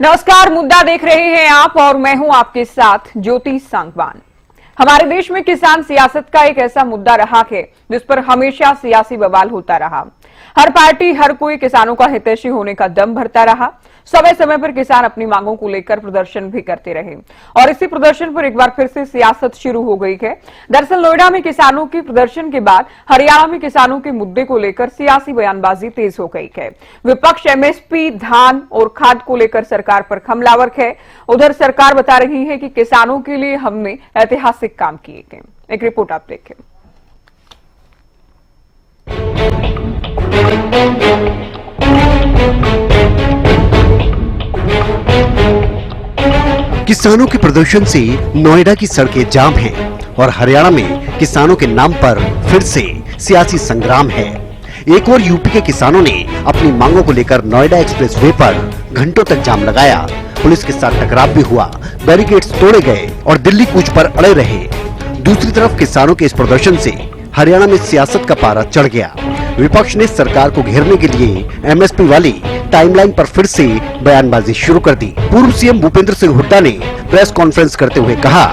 नमस्कार, मुद्दा देख रहे हैं आप और मैं हूं आपके साथ ज्योति सांगवान। हमारे देश में किसान सियासत का एक ऐसा मुद्दा रहा है जिस पर हमेशा सियासी बवाल होता रहा। हर पार्टी, हर कोई किसानों का हितैषी होने का दम भरता रहा। समय समय पर किसान अपनी मांगों को लेकर प्रदर्शन भी करते रहे और इसी प्रदर्शन पर एक बार फिर से सियासत शुरू हो गई है। दरअसल नोएडा में किसानों के प्रदर्शन के बाद हरियाणा में किसानों के मुद्दे को लेकर सियासी बयानबाजी तेज हो गई है। विपक्ष एमएसपी, धान और खाद को लेकर सरकार पर हमलावर है। उधर सरकार बता रही है कि किसानों के लिए हमने ऐतिहासिक काम किए हैं। एक रिपोर्ट आप देखें। किसानों के प्रदर्शन से नोएडा की सड़कें जाम हैं और हरियाणा में किसानों के नाम पर फिर से सियासी संग्राम है। एक और यूपी के किसानों ने अपनी मांगों को लेकर नोएडा एक्सप्रेसवे पर घंटों तक जाम लगाया। पुलिस के साथ टकराव भी हुआ, बैरिकेड्स तोड़े गए और दिल्ली कूच पर अड़े रहे। दूसरी तरफ किसानों के इस प्रदर्शन से हरियाणा में सियासत का पारा चढ़ गया। विपक्ष ने सरकार को घेरने के लिए एमएसपी वाली टाइमलाइन पर फिर से बयानबाजी शुरू कर दी। पूर्व सीएम भूपेंद्र सिंह हुड्डा ने प्रेस कॉन्फ्रेंस करते हुए कहा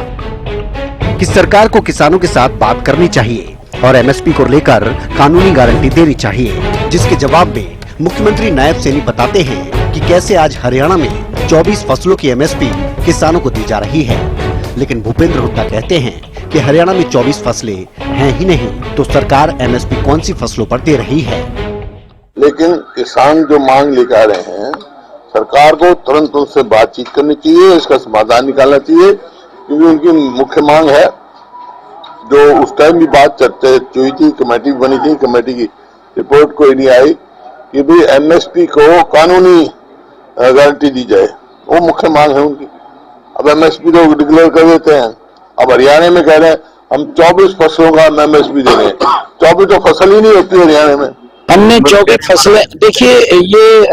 कि सरकार को किसानों के साथ बात करनी चाहिए और एमएसपी को लेकर कानूनी गारंटी देनी चाहिए, जिसके जवाब में मुख्यमंत्री नायब सैनी बताते हैं कि कैसे आज हरियाणा में 24 फसलों की एमएसपी किसानों को दी जा रही है। लेकिन भूपेंद्र हुड्डा कहते हैं कि हरियाणा में 24 फसलें हैं ही नहीं तो सरकार एमएसपी कौन सी फसलों पर दे रही है। लेकिन किसान जो मांग लेकर आ रहे हैं, सरकार को तुरंत उनसे बातचीत करनी चाहिए, इसका समाधान निकालना चाहिए, क्योंकि उनकी मुख्य मांग है जो उस टाइम भी बात चर्चा हुई थी, कमेटी बनी थी, कमेटी की रिपोर्ट कोई नहीं आई कि भाई एमएसपी को कानूनी गारंटी दी जाए। वो मुख्य मांग है उनकी। अब एमएसपी तो डिक्लेयर कर देते हैं, अब हरियाणा में कह रहे हैं हम 24 फसलों का एमएसपी दे रहे हैं। 24 तो फसल ही नहीं होती हरियाणा में। हमने 24 फसलें, देखिए ये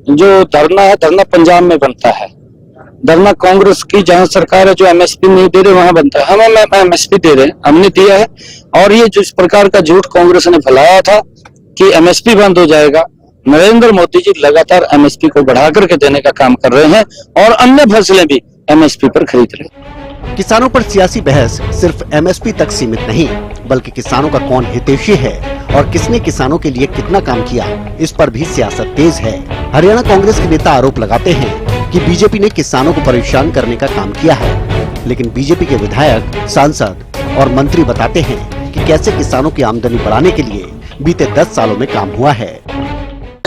जो धरना है, धरना पंजाब में बनता है, धरना कांग्रेस की जहां सरकार है जो एमएसपी नहीं दे रहे वहां बनता है। हम एमएसपी दे रहे हैं, हमने दिया है। और ये जिस प्रकार का झूठ कांग्रेस ने फैलाया था कि एमएसपी बंद हो जाएगा, नरेंद्र मोदी जी लगातार एमएसपी को बढ़ा करके देने का काम कर रहे हैं और अन्य फसलें भी एमएसपी पर खरीद रहे हैं। किसानों पर सियासी बहस सिर्फ एमएसपी तक सीमित नहीं, बल्कि किसानों का कौन हितैषी है और किसने किसानों के लिए कितना काम किया, इस पर भी सियासत तेज है। हरियाणा कांग्रेस के नेता आरोप लगाते हैं कि बीजेपी ने किसानों को परेशान करने का काम किया है, लेकिन बीजेपी के विधायक, सांसद और मंत्री बताते हैं कि कैसे किसानों की आमदनी बढ़ाने के लिए बीते 10 सालों में काम हुआ है।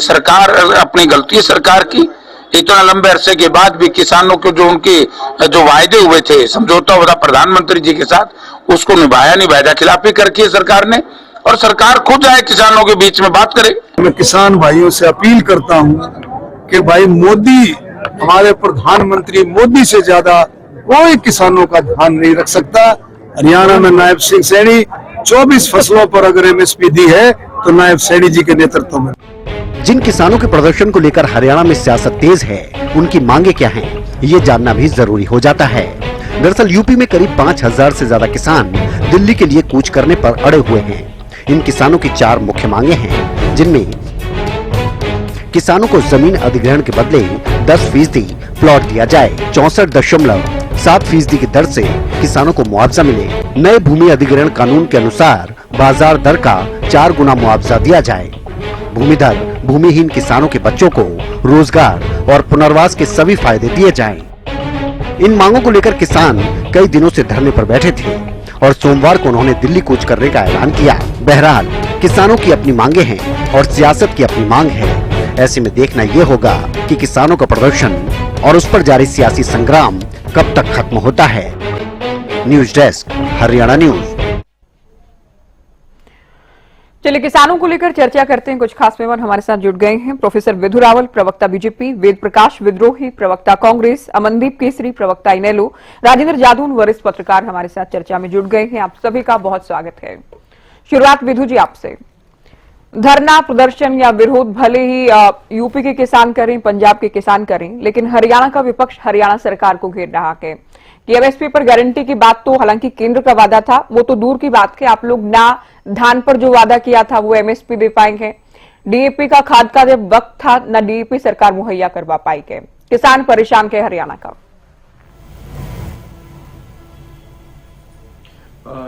सरकार अपनी गलती सरकार की, इतना लंबे अरसे के बाद भी किसानों के जो उनके जो वायदे हुए थे, समझौता हुआ था प्रधानमंत्री जी के साथ, उसको निभाया नहीं, वायदा खिलाफी करके सरकार ने। और सरकार खुद आए किसानों के बीच में बात करे। मैं किसान भाइयों से अपील करता हूं कि भाई मोदी, हमारे प्रधानमंत्री मोदी से ज्यादा कोई किसानों का ध्यान नहीं रख सकता। हरियाणा में नायब सिंह सैनी 24 फसलों पर अगर एमएसपी दी है तो नायब सैनी जी के नेतृत्व में। जिन किसानों के प्रदर्शन को लेकर हरियाणा में सियासत तेज है, उनकी मांगे क्या हैं, ये जानना भी जरूरी हो जाता है। दरअसल यूपी में करीब 5000 से ज्यादा किसान दिल्ली के लिए कूच करने पर अड़े हुए हैं। इन किसानों की 4 मुख्य मांगे हैं, जिनमें किसानों को जमीन अधिग्रहण के बदले 10% प्लॉट दिया जाए, 64.7% की दर से किसानों को मुआवजा मिले, नए भूमि अधिग्रहण कानून के अनुसार बाजार दर का 4 गुना मुआवजा दिया जाए, भूमिधर भूमिहीन किसानों के बच्चों को रोजगार और पुनर्वास के सभी फायदे दिए जाएं। इन मांगों को लेकर किसान कई दिनों से धरने पर बैठे थे और सोमवार को उन्होंने दिल्ली कूच करने का ऐलान किया। बहरहाल किसानों की अपनी मांगे हैं और सियासत की अपनी मांग है। ऐसे में देखना ये होगा कि किसानों का प्रदर्शन और उस पर जारी सियासी संग्राम कब तक खत्म होता है। News desk, Haryana news. चलिए किसानों को लेकर चर्चा करते हैं। कुछ खास मेहमान हमारे साथ जुड़ गए हैं। प्रोफेसर विधु रावल, प्रवक्ता बीजेपी, वेद प्रकाश विद्रोही, प्रवक्ता कांग्रेस, अमनदीप केसरी, प्रवक्ता इनेलो, राजेंद्र जादून, वरिष्ठ पत्रकार हमारे साथ चर्चा में जुड़ गए हैं। आप सभी का बहुत स्वागत है। शुरुआत विधु जी आपसे। धरना प्रदर्शन या विरोध भले ही यूपी के किसान करें, पंजाब के किसान करें, लेकिन हरियाणा का विपक्ष हरियाणा सरकार को घेर रहा है कि एमएसपी पर गारंटी की बात तो हालांकि केंद्र का वादा था, वो तो दूर की बात है। आप लोग ना धान पर जो वादा किया था वो एमएसपी दे पाएंगे, डीएपी का खाद का जब वक्त था ना डीएपी सरकार मुहैया करवा पाई है। किसान परेशान के हरियाणा का।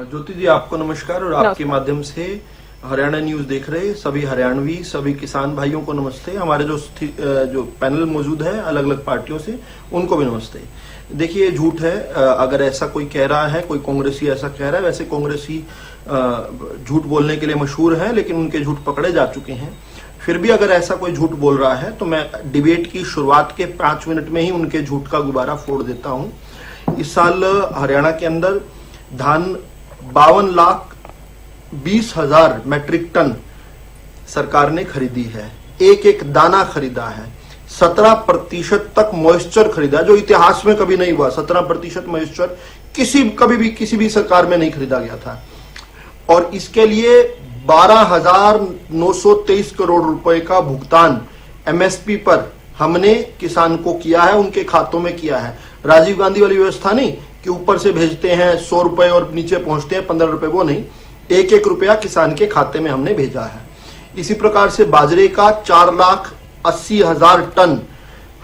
ज्योति जी, आपको नमस्कार और आपके माध्यम से हरियाणा न्यूज देख रहे सभी हरियाणवी, सभी किसान भाइयों को नमस्ते। हमारे जो पैनल मौजूद है अलग अलग पार्टियों से, उनको भी नमस्ते। देखिए, ये झूठ है अगर ऐसा कोई कह रहा है, कोई कांग्रेसी ऐसा कह रहा है। वैसे कांग्रेसी झूठ बोलने के लिए मशहूर है, लेकिन उनके झूठ पकड़े जा चुके हैं। फिर भी अगर ऐसा कोई झूठ बोल रहा है तो मैं डिबेट की शुरुआत के 5 मिनट में ही उनके झूठ का गुब्बारा फोड़ देता हूं। इस साल हरियाणा के अंदर धान 52,20,000 मैट्रिक टन सरकार ने खरीदी है। एक एक दाना खरीदा है। 17% तक मॉइस्चर खरीदा, जो इतिहास में कभी नहीं हुआ। 17% मॉइस्चर कभी भी किसी भी सरकार में नहीं खरीदा गया था। और इसके लिए 12,923 करोड़ रुपए का भुगतान एमएसपी पर हमने किसान को किया है, उनके खातों में किया है। राजीव गांधी वाली व्यवस्था नहीं कि ऊपर से भेजते हैं 100 रुपए और नीचे पहुंचते हैं 15 रुपए, वो नहीं। एक एक रुपया किसान के खाते में हमने भेजा है। इसी प्रकार से बाजरे का 4,80,000 टन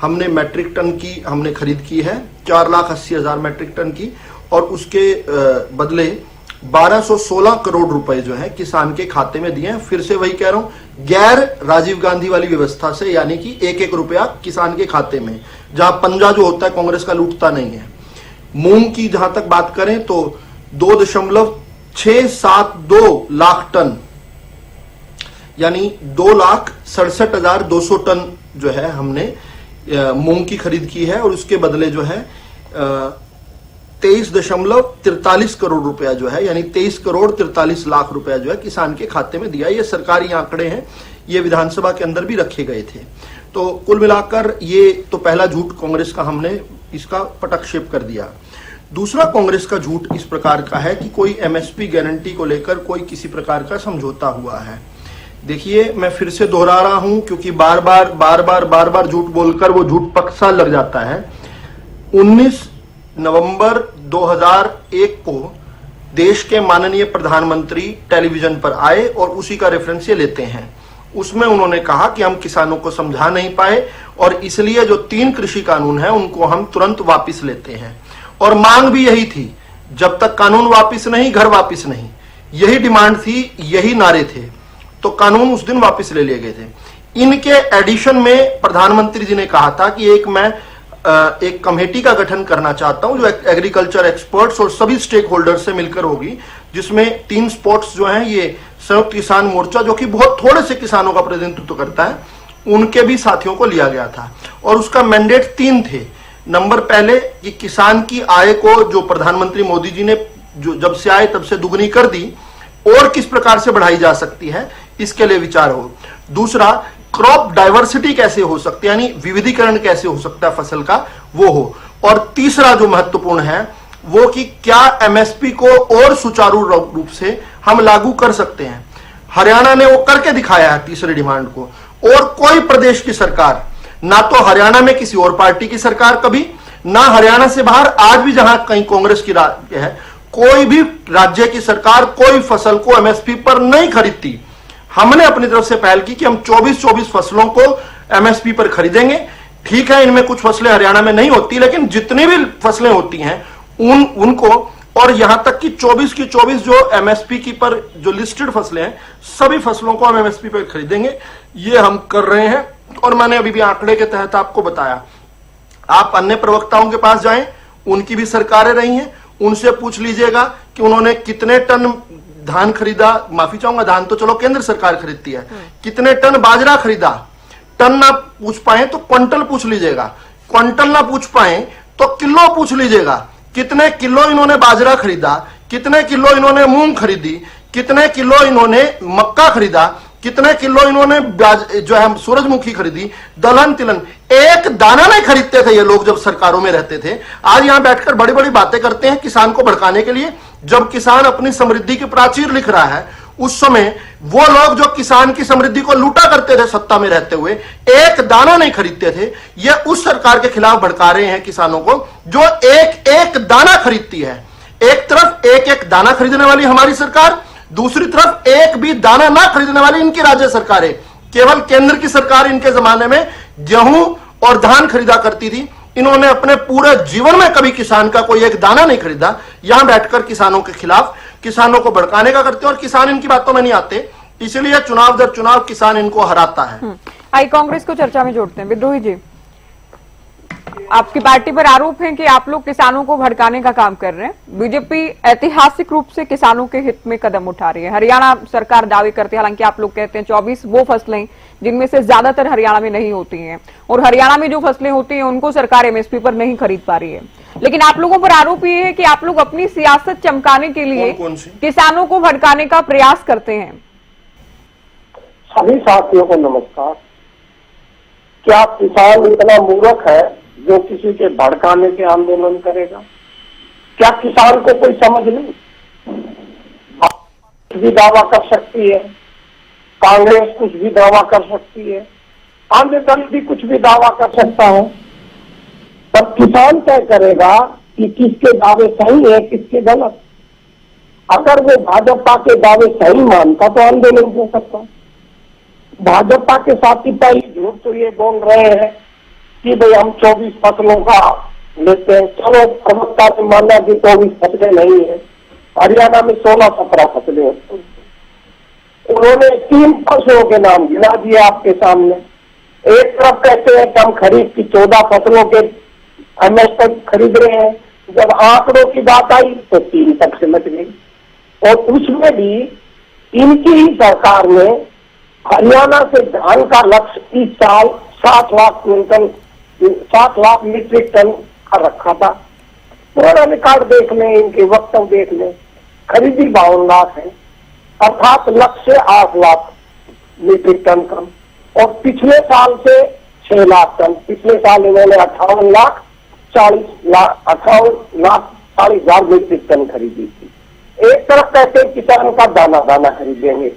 हमने मैट्रिक टन की हमने खरीद की है, 4,80,000 मैट्रिक टन की। और उसके बदले 1216 करोड़ रुपए जो है किसान के खाते में दिए हैं। फिर से वही कह रहा हूं, गैर राजीव गांधी वाली व्यवस्था से, यानी कि एक एक रुपया किसान के खाते में, जहां पंजा जो होता है कांग्रेस का लूटता नहीं है। मूंग की जहां तक बात करें तो 2.672 लाख टन, यानी 2,67,200 टन जो है हमने मूंग की खरीद की है। और उसके बदले जो है 23.43 करोड़ रुपया जो है, यानी 23 करोड़ 43 लाख रुपया जो है किसान के खाते में दिया। ये सरकारी आंकड़े हैं, ये विधानसभा के अंदर भी रखे गए थे। तो कुल मिलाकर ये तो पहला झूठ कांग्रेस का हमने इसका पटक्षेप कर दिया। दूसरा कांग्रेस का झूठ इस प्रकार का है कि कोई एमएसपी गारंटी को लेकर कोई किसी प्रकार का समझौता हुआ है। देखिए, मैं फिर से दोहरा रहा हूं, क्योंकि बार बार झूठ बोलकर वो झूठ पक्का लग जाता है। 19 नवंबर 2001 को देश के माननीय प्रधानमंत्री टेलीविजन पर आए और उसी का रेफरेंस ये लेते हैं। उसमें उन्होंने कहा कि हम किसानों को समझा नहीं पाए और इसलिए जो 3 कृषि कानून हैं उनको हम तुरंत वापस लेते हैं। और मांग भी यही थी, जब तक कानून वापस नहीं घर वापस नहीं, यही डिमांड थी, यही नारे थे। तो कानून उस दिन वापस ले लिए गए थे। इनके एडिशन में प्रधानमंत्री जी ने कहा था कि एक कमेटी का गठन करना चाहता हूं जो एग्रीकल्चर एक्सपर्ट्स और सभी स्टेक होल्डर्स से मिलकर होगी, जिसमें 3 स्पोर्ट्स जो हैं, ये संयुक्त किसान मोर्चा जो कि बहुत थोड़े से किसानों का प्रतिनिधित्व करता है, उनके भी साथियों को लिया गया था। और उसका मैंडेट 3 थे। नंबर पहले कि किसान की आय को जो प्रधानमंत्री मोदी जी ने जो जब से आए तब से दुगनी कर दी, और किस प्रकार से बढ़ाई जा सकती है, इसके लिए विचार हो। दूसरा, क्रॉप डाइवर्सिटी कैसे हो सकती है, यानी विविधीकरण कैसे हो सकता है फसल का, वो हो। और तीसरा जो महत्वपूर्ण है वो कि क्या एमएसपी को और सुचारू रूप से हम लागू कर सकते हैं। हरियाणा ने वो करके दिखाया है तीसरी डिमांड को। और कोई प्रदेश की सरकार, ना तो हरियाणा में किसी और पार्टी की सरकार कभी, ना हरियाणा से बाहर आज भी जहां कहीं कांग्रेस की है, कोई भी राज्य की सरकार कोई फसल को एमएसपी पर नहीं खरीदती। हमने अपनी तरफ से पहल की कि हम 24 फसलों को एमएसपी पर खरीदेंगे। ठीक है, इनमें कुछ फसलें हरियाणा में नहीं होती, लेकिन जितनी भी फसलें होती हैं उनको, और यहां तक कि 24 की 24 जो एमएसपी की पर जो लिस्टेड फसलें हैं, सभी फसलों को हम एमएसपी पर खरीदेंगे। ये हम कर रहे हैं। और मैंने अभी भी आंकड़े के तहत आपको बताया। आप अन्य प्रवक्ताओं के पास जाएं, उनकी भी सरकारें रही हैं, उनसे पूछ लीजिएगा कि उन्होंने कितने टन धान खरीदा। माफी चाहूंगा, धान तो चलो केंद्र सरकार खरीदती है। कितने टन बाजरा खरीदा। टन ना पूछ पाए तो क्विंटल पूछ लीजिएगा। क्विंटल ना पूछ पाए तो किलो पूछ लीजिएगा। कितने किलो इन्होंने बाजरा खरीदा, कितने किलो इन्होंने मूंग खरीदी, कितने किलो इन्होंने मक्का खरीदा, कितने किलो इन्होंने जो है सूरजमुखी खरीदी, दलहन तिलहन। एक दाना नहीं खरीदते थे ये लोग जब सरकारों में रहते थे। आज यहां बैठकर बड़ी बड़ी बातें करते हैं किसान को भड़काने के लिए। जब किसान अपनी समृद्धि की प्राचीर लिख रहा है, उस समय वो लोग जो किसान की समृद्धि को लूटा करते थे सत्ता में रहते हुए, एक दाना नहीं खरीदते थे। ये उस सरकार के खिलाफ भड़का रहे हैं किसानों को जो एक एक दाना खरीदती है। एक तरफ एक एक दाना खरीदने वाली हमारी सरकार, दूसरी तरफ एक भी दाना ना खरीदने वाली इनकी राज्य सरकारें। केवल केंद्र की सरकार इनके जमाने में गेहूं और धान खरीदा करती थी। इन्होंने अपने पूरे जीवन में कभी किसान का कोई एक दाना नहीं खरीदा। यहां बैठकर किसानों के खिलाफ, किसानों को भड़काने का करते हैं और किसान इनकी बातों में नहीं आते, इसलिए चुनाव दर चुनाव किसान इनको हराता है। आई कांग्रेस को चर्चा में जोड़ते हैं। विद्रोही जी, आपकी पार्टी पर आरोप है कि आप लोग किसानों को भड़काने का काम कर रहे हैं। बीजेपी ऐतिहासिक रूप से किसानों के हित में कदम उठा रही है। हरियाणा सरकार दावे करती है, हालांकि आप लोग कहते हैं 24 वो फसलें जिनमें से ज्यादातर हरियाणा में नहीं होती हैं, और हरियाणा में जो फसलें होती हैं उनको सरकार एमएसपी पर नहीं खरीद पा रही है। लेकिन आप लोगों पर आरोप ये है कि आप लोग अपनी सियासत चमकाने के लिए किसानों को भड़काने का प्रयास करते हैं। सभी साथियों को नमस्कार। क्या किसान इतना मूर्ख है जो किसी के भड़काने के आंदोलन करेगा? क्या किसान को कोई समझ नहीं? कुछ भी दावा कर सकती है, कांग्रेस कुछ भी दावा कर सकती है, अन्य दल भी कुछ भी दावा कर सकता है, तब किसान तय करेगा कि किसके दावे सही है किसके गलत। अगर वो भाजपा के दावे सही मानता तो आंदोलन हो सकता। भाजपा के साथी पहले झूठ तो ये बोल रहे हैं कि भाई हम 24 फसलों का लेते हैं। चलो, प्रवक्ता ने माना कि 24 फसलें नहीं है, हरियाणा में 16-17 फसलें हैं। उन्होंने 3 फसलों के नाम गिना दिए आपके सामने। एक तरफ कहते हैं कि हम खरीफ की 14 फसलों के एमएसपी खरीद रहे हैं, जब आंकड़ों की बात आई तो 3 तक सिमट गई। और उसमें भी इनकी ही सरकार ने हरियाणा से धान का लक्ष्य इस साल 7 lakh quintal 7 lakh metric ton का रखा था। पूरा रिकॉर्ड देख लें, इनके वक्तव्य देख लें, खरीदी 52 लाख है, अर्थात लक्ष्य 8 लाख मीट्रिक टन कम। और पिछले साल से 6 लाख टन, पिछले साल इन्होंने 58 लाख 40 हजार मीट्रिक टन खरीदी थी। एक तरफ कहते हैं किसान का दाना दाना खरीदेंगे।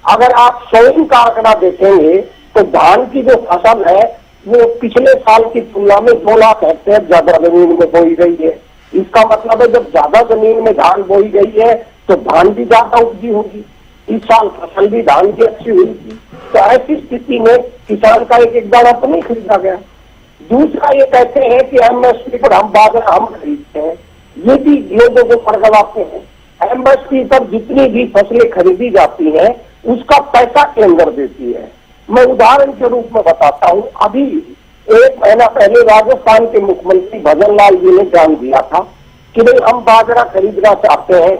अगर आप स्वयं का आंकड़ा देखेंगे तो धान की जो फसल है वो पिछले साल की तुलना में 2 लाख हेक्टेयर ज्यादा जमीन में बोई गई है। इसका मतलब है जब ज्यादा जमीन में धान बोई गई है तो धान भी ज्यादा उपजी होगी। इस साल फसल भी धान की अच्छी हुई थी। तो ऐसी स्थिति में किसान का एक दाना तो नहीं खरीदा गया। दूसरा ये कहते हैं कि एमएसपी पर हम बाजरा हम खरीदते हैं, ये भी लोगों को फर्गवाते हैं। एमएसपी पर जितनी भी फसलें खरीदी जाती हैं उसका पैसा केंद्र देती है। मैं उदाहरण के रूप में बताता हूँ, अभी 1 महीना पहले राजस्थान के मुख्यमंत्री भजन लाल जी ने जान दिया था कि भाई हम बाजरा खरीदना चाहते हैं,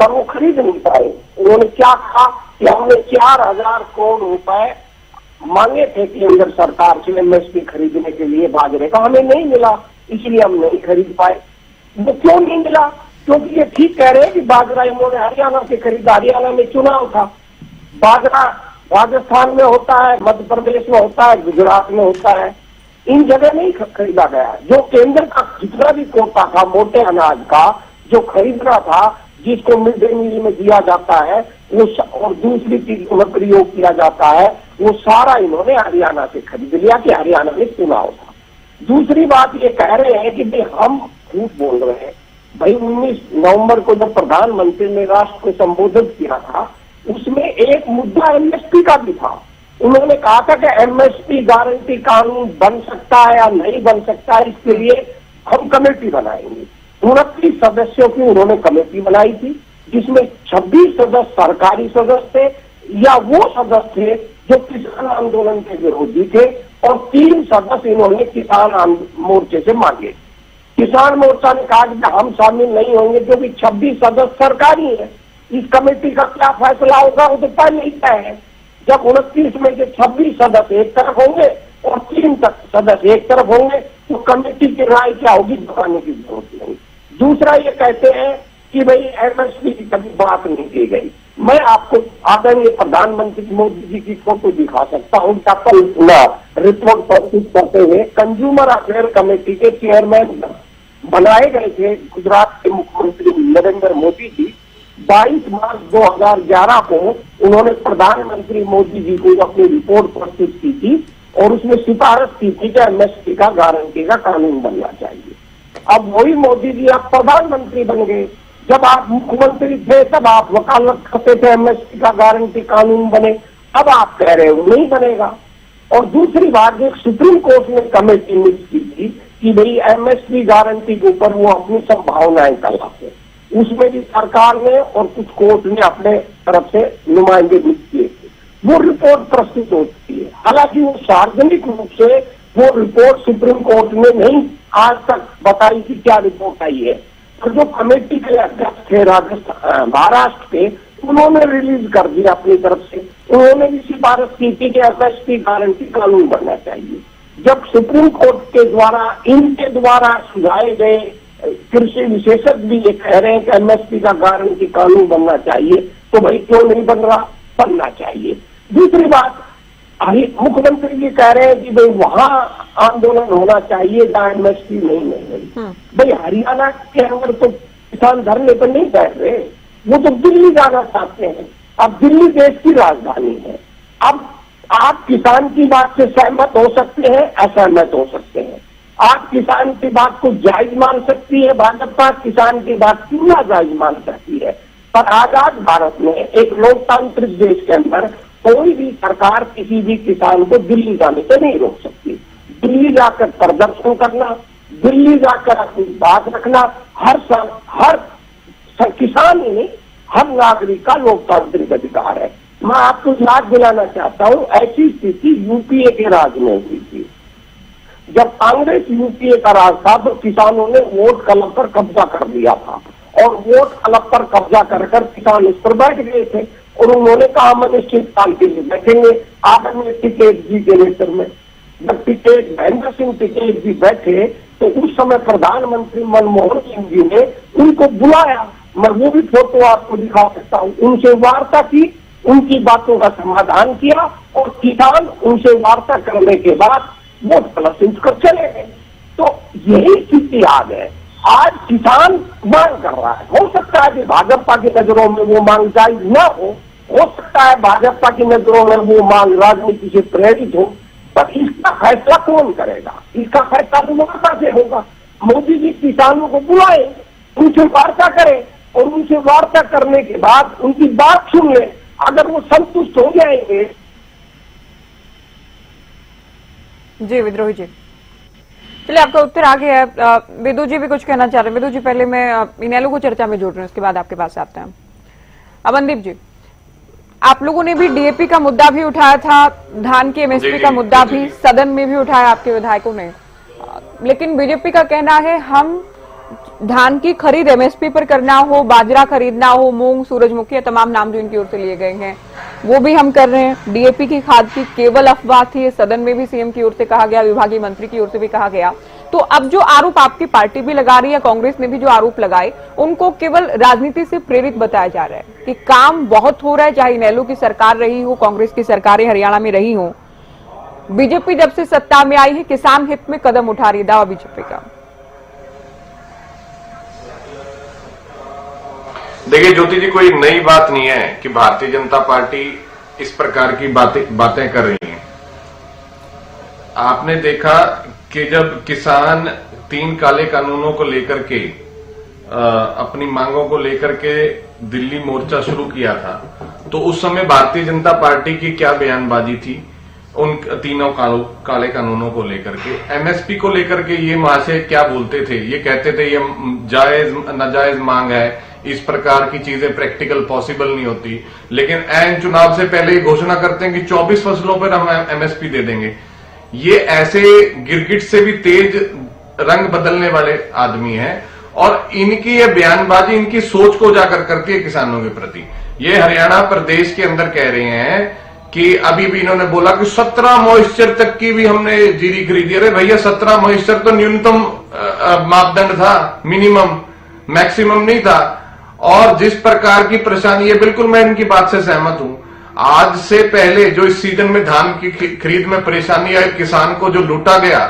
तब वो खरीद नहीं पाए। उन्होंने क्या कहा कि हमने 4000 करोड़ रुपए मांगे थे केंद्र सरकार से एमएसपी खरीदने के लिए बाजरे का, हमें नहीं मिला, इसलिए हम नहीं खरीद पाए। वो क्यों नहीं मिला? क्योंकि ये ठीक कह रहे हैं कि बाजरा इन्होंने हरियाणा से खरीदा। हरियाणा में चुनाव था, बाजरा राजस्थान में होता है, मध्य प्रदेश में होता है, गुजरात में होता है, इन जगह नहीं खरीदा गया। जो केंद्र का जितना भी कोटा था मोटे अनाज का जो खरीदना था, जिसको मिड डे मील में दिया जाता है वो और दूसरी चीजों में प्रयोग किया जाता है, वो सारा इन्होंने हरियाणा से खरीद लिया कि हरियाणा में चुनाव था। दूसरी बात ये कह रहे हैं कि भाई हम झूठ बोल रहे हैं। भाई 19 नवंबर को जब प्रधानमंत्री ने राष्ट्र को संबोधित किया था उसमें एक मुद्दा एमएसपी का भी था। उन्होंने कहा था कि एमएसपी गारंटी कानून बन सकता है या नहीं बन सकता है, इसके लिए हम कमेटी बनाएंगे। 29 सदस्यों की उन्होंने कमेटी बनाई थी, जिसमें 26 सदस्य सरकारी सदस्य थे या वो सदस्य थे जो किसान आंदोलन के विरोधी थे, और 3 सदस्य इन्होंने किसान मोर्चे से मांगे। किसान मोर्चा ने कहा कि हम शामिल नहीं होंगे क्योंकि 26 सदस्य सरकारी है, इस कमेटी का क्या फैसला होगा वो तो पहले ही तय है। जब 29 में से 26 सदस्य एक तरफ होंगे और 3 सदस्य एक तरफ होंगे तो कमेटी की राय क्या होगी बताने की जरूरत नहीं। दूसरा ये कहते हैं कि भाई एमएसपी की कभी बात नहीं की गई। मैं आपको आदरणीय प्रधानमंत्री मोदी जी की फोटो दिखा सकता हूँ। रिपोर्ट प्रस्तुत करते हुए कंज्यूमर अफेयर कमेटी के चेयरमैन बनाए गए थे गुजरात के मुख्यमंत्री नरेंद्र मोदी जी। 22 मार्च 2011 को उन्होंने प्रधानमंत्री मोदी जी को अपनी रिपोर्ट प्रस्तुत की थी और उसमें सिफारिश की थी कि एमएसपी का गारंटी का कानून बनना चाहिए। अब वही मोदी जी अब प्रधानमंत्री बन गए। जब आप मुख्यमंत्री थे तब आप वकालत करते थे एमएसपी का गारंटी कानून बने, अब आप कह रहे हो नहीं बनेगा। और दूसरी बात, एक सुप्रीम कोर्ट ने कमेटी नियुक्त की थी कि भाई एमएसपी गारंटी के ऊपर वो अपनी संभावनाएं तलाशे, उसमें भी सरकार ने और कुछ कोर्ट ने अपने तरफ से नुमाइंदे नियुक्त किए थे। वो रिपोर्ट प्रस्तुत होती है, हालांकि वो सार्वजनिक रूप से वो रिपोर्ट सुप्रीम कोर्ट ने नहीं आज तक बताई कि क्या रिपोर्ट आई है। तो जो कमेटी के अध्यक्ष थे महाराष्ट्र के, उन्होंने रिलीज कर दिया अपनी तरफ से। उन्होंने भी सिफारिश की थी कि एमएसपी गारंटी कानून बनना चाहिए। जब सुप्रीम कोर्ट के द्वारा, इनके द्वारा सुझाए गए कृषि विशेषज्ञ भी ये कह रहे हैं कि एमएसपी का गारंटी कानून बनना चाहिए, तो भाई क्यों नहीं बन रहा? बनना चाहिए। दूसरी बात, मुख्यमंत्री जी कह रहे हैं कि भाई वहां आंदोलन होना चाहिए जहां एमएसपी नहीं मिल रही। भाई हरियाणा के अंदर तो किसान धरने पर नहीं बैठ रहे, वो तो दिल्ली जाना चाहते हैं। अब दिल्ली देश की राजधानी है। अब आप किसान की बात से सहमत हो सकते हैं, असहमत हो सकते हैं। आप किसान की बात को जायज मान सकती है भाजपा, किसान की बात क्यों ना जायज मान सकती है। पर आजाद भारत में, एक लोकतांत्रिक देश के अंदर, कोई भी सरकार किसी भी किसान को दिल्ली जाने से नहीं रोक सकती। दिल्ली जाकर प्रदर्शन करना, दिल्ली जाकर अपनी बात रखना हर किसान ही नहीं, हर नागरिक का लोकतांत्रिक अधिकार है। मैं आपको याद दिलाना चाहता हूं, ऐसी स्थिति यूपीए के राज में हुई थी। जब कांग्रेस यूपीए का राज था तो किसानों ने वोट क्लब पर कब्जा कर लिया था, और वोट क्लब पर कब्जा कर किसान उस पर बैठ गए थे, और उन्होंने कहा हम अनिश्चितकाल के लिए बैठेंगे। आदरणीय टिकैत जी के नेतृत्व में जब महेंद्र सिंह टिकैत जी बैठे तो उस समय प्रधानमंत्री मनमोहन सिंह जी ने उनको बुलाया। मैं वो भी फोटो आपको दिखा सकता हूँ। उनसे वार्ता की, उनकी बातों का समाधान किया, और किसान उनसे वार्ता करने के बाद वोट प्रदर्शित कर चले गए। तो यही स्थिति आ गए। आज किसान मांग कर रहा है। हो सकता है कि भाजपा की नजरों में वो मांग जायज न हो सकता है भाजपा की नजरों में वो मांग राजनीति से प्रेरित हो, पर इसका फैसला कौन करेगा? इसका फैसला तो वार्ता से होगा। मोदी जी किसानों को बुलाए, उनसे वार्ता करें, और उनसे वार्ता करने के बाद उनकी बात सुन ले। अगर वो संतुष्ट हो जाएंगे। जी विद्रोही जी, चलिए आपका उत्तर आ गया है। विदु जी भी कुछ कहना चाह रहे हैं। विदु जी, पहले मैं इनेलो को चर्चा में जोड़ रही हूँ, उसके बाद आपके पास आते हैं। अमनदीप जी, आप लोगों ने भी डीएपी का मुद्दा भी उठाया था, धान की एमएसपी का मुद्दा भी सदन में भी उठाया आपके विधायकों ने, लेकिन बीजेपी का कहना है हम धान की खरीद एमएसपी पर करना हो, बाजरा खरीदना हो, मूंग, सूरजमुखी, तमाम नाम जो इनकी ओर से लिए गए हैं वो भी हम कर रहे हैं। डीएपी की खाद की केवल अफवाह थी, सदन में भी सीएम की ओर से कहा गया, विभागीय मंत्री की ओर से भी कहा गया। तो अब जो आरोप आपकी पार्टी भी लगा रही है, कांग्रेस ने भी जो आरोप लगाए, उनको केवल राजनीति से प्रेरित बताया जा रहा है कि काम बहुत हो रहा है। चाहे इनेलो की सरकार रही हो, कांग्रेस की सरकारें हरियाणा में रही हो, बीजेपी जब से सत्ता में आई है किसान हित में कदम उठा रही है, दावा बीजेपी का। देखिए ज्योति जी, कोई नई बात नहीं है कि भारतीय जनता पार्टी इस प्रकार की बातें कर रही है। आपने देखा कि जब किसान 3 काले कानूनों को लेकर के अपनी मांगों को लेकर के दिल्ली मोर्चा शुरू किया था, तो उस समय भारतीय जनता पार्टी की क्या बयानबाजी थी उन तीनों काले कानूनों को लेकर के। एमएसपी को लेकर के ये महाशय क्या बोलते थे? ये कहते थे ये जायज नाजायज मांग है, इस प्रकार की चीजें प्रैक्टिकल पॉसिबल नहीं होती। लेकिन ऐन चुनाव से पहले ये घोषणा करते हैं कि 24 फसलों पर हम एमएसपी दे देंगे। ये ऐसे गिरगिट से भी तेज रंग बदलने वाले आदमी हैं, और इनकी ये बयानबाजी इनकी सोच को उजागर करती है किसानों के प्रति। ये हरियाणा प्रदेश के अंदर कह रहे हैं कि अभी भी इन्होंने बोला कि 17 मॉइस्चर तक की भी हमने जीरी खरीदी। अरे भैया, 17 मॉइस्चर तो न्यूनतम मापदंड था, मिनिमम, मैक्सिमम नहीं था। और जिस प्रकार की परेशानी है, बिल्कुल मैं इनकी बात से सहमत हूं। आज से पहले जो इस सीजन में धान की खरीद में परेशानी आई, किसान को जो लूटा गया,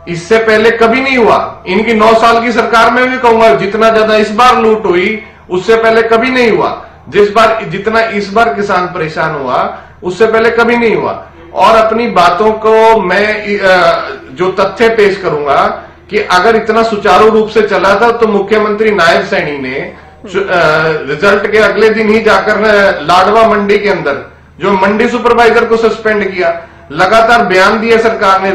इससे पहले कभी नहीं हुआ। इनकी 9 साल की सरकार में भी कहूंगा जितना ज्यादा इस बार लूट हुई उससे पहले कभी नहीं हुआ। जितना इस बार किसान परेशान हुआ उससे पहले कभी नहीं हुआ। और अपनी बातों को मैं जो तथ्य पेश करूंगा कि अगर इतना सुचारू रूप से चला था तो मुख्यमंत्री नायब सैनी ने रिजल्ट के अगले दिन ही जाकर लाडवा मंडी के अंदर जो मंडी सुपरवाइजर को सस्पेंड किया। लगातार बयान दिए सरकार ने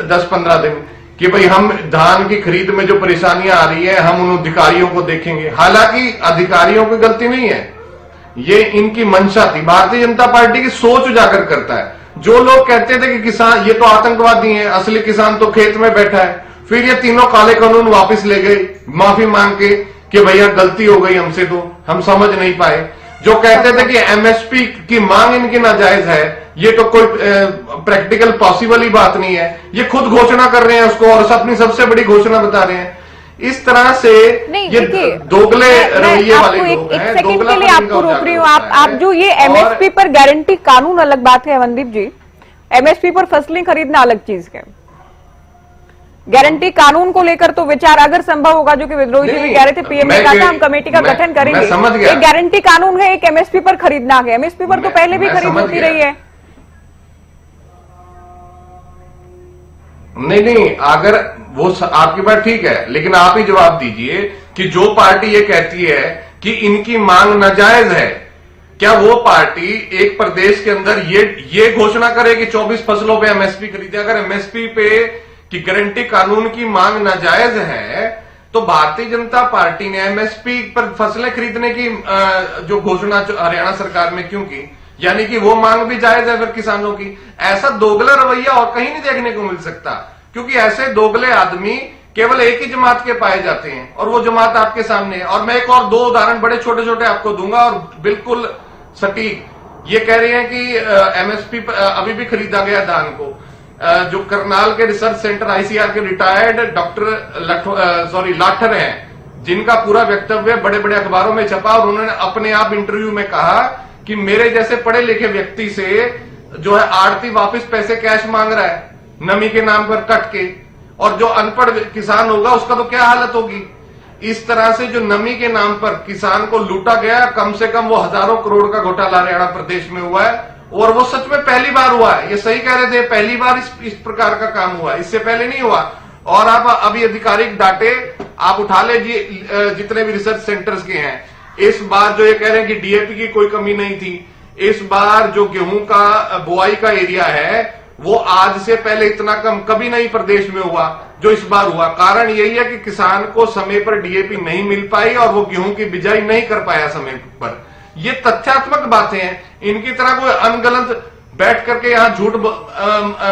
10-15 दिन कि भाई हम धान की खरीद में जो परेशानियां आ रही है हम उन अधिकारियों को देखेंगे। हालांकि अधिकारियों की गलती नहीं है, ये इनकी मंशा थी। भारतीय जनता पार्टी की सोच उजागर करता है। जो लोग कहते थे कि किसान ये तो आतंकवादी हैं, असली किसान तो खेत में बैठा है, फिर ये तीनों काले कानून वापस ले गए माफी मांग के कि भैया गलती हो गई हमसे, तो हम समझ नहीं पाए। जो कहते थे कि एमएसपी की मांग इनकी नाजायज है, ये तो कोई प्रैक्टिकल पॉसिबल ही बात नहीं है, ये खुद घोषणा कर रहे हैं उसको और अपनी सबसे बड़ी घोषणा बता रहे हैं। इस तरह से ये दोगले रवैये वाले लोग हैं। एक सेकंड के लिए आपको रोक रही हूँ। आप जो ये एमएसपी पर गारंटी कानून अलग बात है अमनदीप जी, एमएसपी पर फसलें खरीदना अलग चीज है। गारंटी कानून को लेकर तो विचार अगर संभव होगा, जो कि विद्रोही जी भी कह रहे थे, पीएम ने कहा था हम कमेटी का गठन करेंगे। एक गारंटी कानून है, एक एमएसपी पर खरीदना है। एमएसपी पर तो पहले भी खरीद होती रही है। नहीं, अगर वो आपकी बात ठीक है, लेकिन आप ही जवाब दीजिए कि जो पार्टी ये कहती है कि इनकी मांग नाजायज है, क्या वो पार्टी एक प्रदेश के अंदर ये घोषणा करे कि 24 फसलों पे एमएसपी खरीदे? अगर एमएसपी पे कि गारंटी कानून की मांग नाजायज है, तो भारतीय जनता पार्टी ने एमएसपी पर फसलें खरीदने की जो घोषणा हरियाणा सरकार में क्यों की? यानी कि वो मांग भी जायज है फिर किसानों की। ऐसा दोगला रवैया और कहीं नहीं देखने को मिल सकता, क्योंकि ऐसे दोगले आदमी केवल एक ही जमात के पाए जाते हैं और वो जमात आपके सामने है। और मैं एक और 2 उदाहरण बड़े छोटे छोटे आपको दूंगा और बिल्कुल सटीक। ये कह रहे हैं कि एमएसपी अभी भी खरीदा गया धान को। जो करनाल के रिसर्च सेंटर आईसीआर के रिटायर्ड डॉक्टर लाठर हैं, जिनका पूरा वक्तव्य बड़े बड़े अखबारों में छपा और उन्होंने अपने आप इंटरव्यू में कहा कि मेरे जैसे पढ़े लिखे व्यक्ति से जो है आड़ती वापस पैसे कैश मांग रहा है नमी के नाम पर कट के, और जो अनपढ़ किसान होगा उसका तो क्या हालत होगी। इस तरह से जो नमी के नाम पर किसान को लूटा गया, कम से कम वो हजारों करोड़ का घोटाला हरियाणा प्रदेश में हुआ है, और वो सच में पहली बार हुआ है। ये सही कह रहे थे, पहली बार इस प्रकार का काम हुआ है, इससे पहले नहीं हुआ। और आप अभी आधिकारिक डाटे आप उठा ले जितने भी रिसर्च सेंटर्स के हैं, इस बार जो ये कह रहे हैं कि डीएपी की कोई कमी नहीं थी, इस बार जो गेहूं का बुआई का एरिया है वो आज से पहले इतना कम कभी नहीं प्रदेश में हुआ जो इस बार हुआ। कारण यही है कि किसान को समय पर डीएपी नहीं मिल पाई और वो गेहूं की बिजाई नहीं कर पाया समय पर। ये तथ्यात्मक बातें हैं, इनकी तरह कोई अनगलत बैठ करके यहाँ झूठ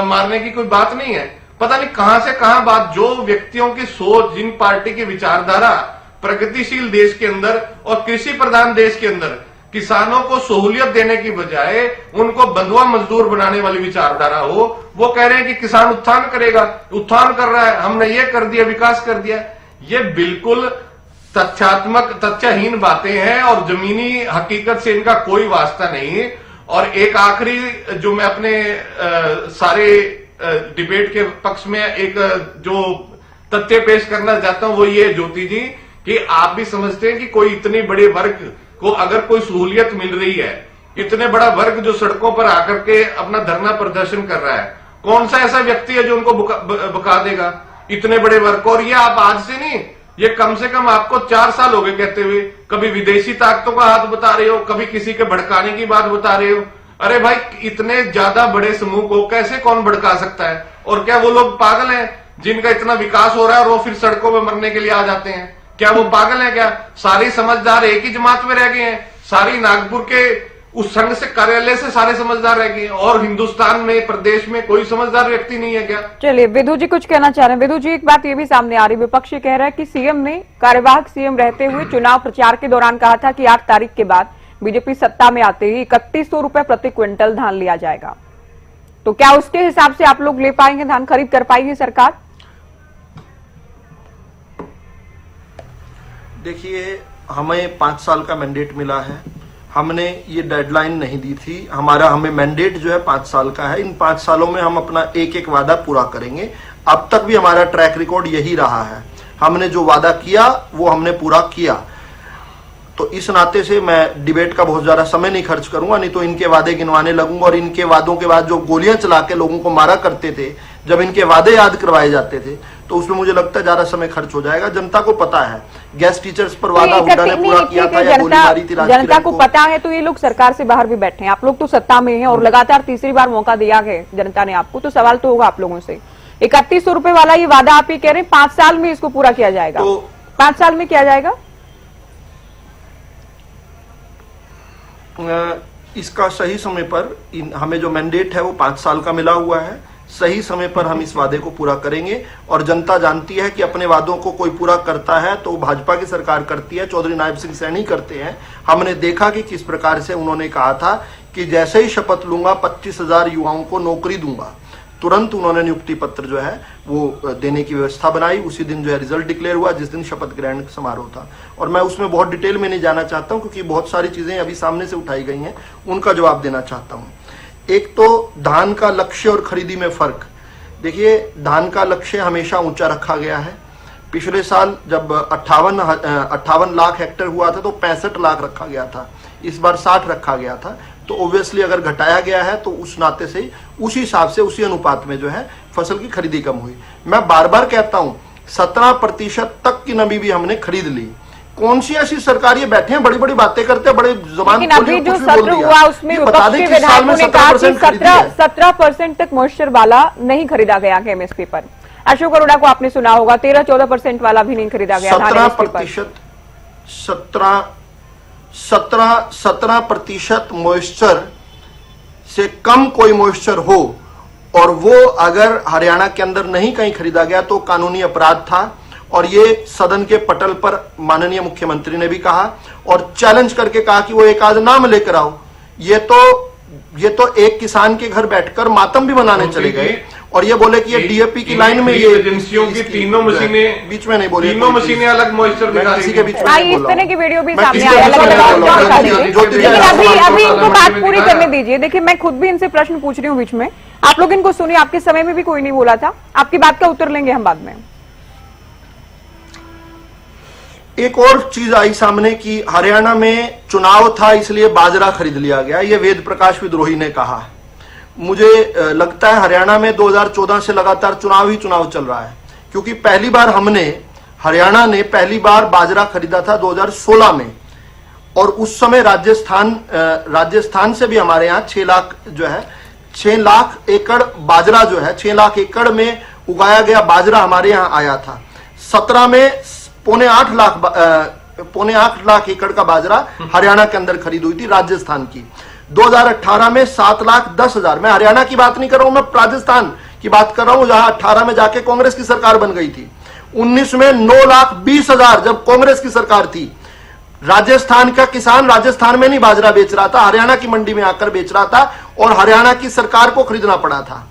मारने की कोई बात नहीं है। पता नहीं कहां से कहां बात, जो व्यक्तियों की सोच, जिन पार्टी की विचारधारा प्रगतिशील देश के अंदर और कृषि प्रधान देश के अंदर किसानों को सहूलियत देने की बजाय उनको बंधुआ मजदूर बनाने वाली विचारधारा हो, वो कह रहे हैं कि किसान उत्थान करेगा, उत्थान कर रहा है, हमने ये कर दिया, विकास कर दिया। ये बिल्कुल तथ्यात्मक तथ्यहीन बातें हैं और जमीनी हकीकत से इनका कोई वास्ता नहीं। और एक आखिरी जो मैं अपने सारे डिबेट के पक्ष में एक जो तथ्य पेश करना चाहता हूं वो ये ज्योति जी कि आप भी समझते हैं कि कोई इतनी बड़े वर्ग को अगर कोई सहूलियत मिल रही है, इतने बड़ा वर्ग जो सड़कों पर आकर के अपना धरना प्रदर्शन कर रहा है, कौन सा ऐसा व्यक्ति है जो उनको बका देगा इतने बड़े वर्ग को? और ये आप आज से नहीं, ये कम से कम आपको 4 साल हो गए कहते हुए, कभी विदेशी ताकतों का हाथ बता रहे हो, कभी किसी के भड़काने की बात बता रहे हो। अरे भाई, इतने ज्यादा बड़े समूह को कैसे कौन भड़का सकता है? और क्या वो लोग पागल हैं जिनका इतना विकास हो रहा है और वो फिर सड़कों में मरने के लिए आ जाते हैं? क्या वो पागल है? क्या सारी समझदार एक ही जमात में रह गए हैं? सारी नागपुर के उस संघ से कार्यालय से सारे समझदार रह गए हैं और हिंदुस्तान में प्रदेश में कोई समझदार व्यक्ति नहीं है क्या? चलिए, विधु जी कुछ कहना चाह रहे हैं। विधु जी, एक बात ये भी सामने आ रही, विपक्ष ये कह रहा है कि सीएम ने कार्यवाहक सीएम रहते हुए चुनाव प्रचार के दौरान कहा था कि 8 तारीख के बाद बीजेपी सत्ता में आते ही 3100 रुपए प्रति क्विंटल धान लिया जाएगा। तो क्या उसके हिसाब से आप लोग ले पाएंगे, धान खरीद कर पाएगी सरकार? देखिए, हमें 5 साल का मैंडेट मिला है, हमने ये डेडलाइन नहीं दी थी। हमें मैंडेट जो है 5 साल का है। इन 5 सालों में हम अपना एक एक वादा पूरा करेंगे। अब तक भी हमारा ट्रैक रिकॉर्ड यही रहा है, हमने जो वादा किया वो हमने पूरा किया। तो इस नाते से मैं डिबेट का बहुत ज्यादा समय नहीं खर्च करूंगा, नहीं तो इनके वादे गिनवाने लगूंगा और इनके वादों के बाद जो गोलियां चला के लोगों को मारा करते थे, जब इनके वादे याद करवाए जाते थे तो उसमें मुझे लगता है ज्यादा समय खर्च हो जाएगा। जनता को पता है गेस्ट टीचर्स पर वादा हुड्डा ने पूरा किया था या गोलीबारी थी जनता को पता है, तो ये लोग सरकार से बाहर भी बैठे हैं, आप लोग तो सत्ता में हैं और लगातार तीसरी बार मौका दिया है जनता ने आपको, तो सवाल तो होगा आप लोगों से। 3100 रुपए वाला ये वादा आप ही कह रहे हैं 5 साल में इसको पूरा किया जाएगा, तो 5 साल में किया जाएगा? इसका सही समय पर हमें जो मैंडेट है वो 5 साल का मिला हुआ है, सही समय पर हम इस वादे को पूरा करेंगे। और जनता जानती है कि अपने वादों को कोई पूरा करता है तो भाजपा की सरकार करती है, चौधरी नायब सिंह सैनी करते हैं। हमने देखा कि किस प्रकार से उन्होंने कहा था कि जैसे ही शपथ लूंगा 25,000 युवाओं को नौकरी दूंगा, तुरंत उन्होंने नियुक्ति पत्र जो है वो देने की व्यवस्था बनाई। उसी दिन जो है रिजल्ट डिक्लेयर हुआ, जिस दिन शपथ ग्रहण समारोह था। और मैं उसमें बहुत डिटेल में नहीं जाना चाहता हूं क्योंकि बहुत सारी चीजें अभी सामने से उठाई गई हैं, उनका जवाब देना चाहता हूं। एक तो धान का लक्ष्य और खरीदी में फर्क। देखिए, धान का लक्ष्य हमेशा ऊंचा रखा गया है। पिछले साल जब 58 लाख हेक्टेयर हुआ था तो 65 लाख रखा गया था, इस बार 60 रखा गया था। तो ऑब्वियसली अगर घटाया गया है तो उस नाते से उसी हिसाब से उसी अनुपात में जो है फसल की खरीदी कम हुई। मैं बार बार कहता हूं 17% तक की नमी भी हमने खरीद ली। कौन सी ऐसी सरकार, ये बैठे हैं बड़ी बड़ी बातें करते हैं, बड़े जबान लेकिन अभी जो सत्र हुआ उसमें विपक्ष के विधायकों ने कहा कि 17% तक मॉइस्चर वाला नहीं खरीदा गया है एमएसपी पर। अशोक अरोड़ा को आपने सुना होगा 13-14% वाला भी नहीं खरीदा गया। 17% मॉइस्चर से कम कोई मॉइस्चर हो और वो अगर हरियाणा के अंदर नहीं कहीं खरीदा गया तो कानूनी अपराध था। और ये सदन के पटल पर माननीय मुख्यमंत्री ने भी कहा और चैलेंज करके कहा कि वो एक आध नाम लेकर आओ। ये तो एक किसान के घर बैठकर मातम भी मनाने चले गए और ये बोले कि ये डीएपी की लाइन में ये एजेंसियों की तीनों मशीनें बीच में नहीं बोले, तीनों मशीनें अलग मॉइस्चर किसी के बीच में नहीं इस बोला तरह की वीडियो भी मैं सामने किसी आया, के बीच में नहीं बोला। लेकिन अभी इनको बात पूरी करने दीजिए। देखिए, मैं खुद भी इनसे प्रश्न पूछ रही हूँ बीच में, आप लोग इनको सुनिए। आपके समय में भी कोई नहीं बोला था, आपकी बात का उत्तर लेंगे हम बाद में। एक और चीज आई सामने कि हरियाणा में चुनाव था इसलिए बाजरा खरीद लिया गया, ये वेद प्रकाश विद्रोही ने कहा। मुझे लगता है हरियाणा में 2014 से लगातार चुनाव ही चुनाव चल रहा है, क्योंकि हरियाणा ने पहली बार बाजरा खरीदा था 2016 में और उस समय राजस्थान से भी हमारे यहाँ 6 लाख जो है 6 लाख एकड़ बाजरा जो है 6 लाख एकड़ में उगाया गया बाजरा हमारे यहाँ आया था। 17 में पौने 8 लाख एकड़ का बाजरा हरियाणा के अंदर खरीद हुई थी राजस्थान की। 2018 में 7,10,000, मैं हरियाणा की बात नहीं कर रहा हूं, मैं राजस्थान की बात कर रहा हूं जहां 18 में जाके कांग्रेस की सरकार बन गई थी। 19 में 9,20,000 जब कांग्रेस की सरकार थी। राजस्थान का किसान राजस्थान में नहीं बाजरा बेच रहा था, हरियाणा की मंडी में आकर बेच रहा था और हरियाणा की सरकार को खरीदना पड़ा था।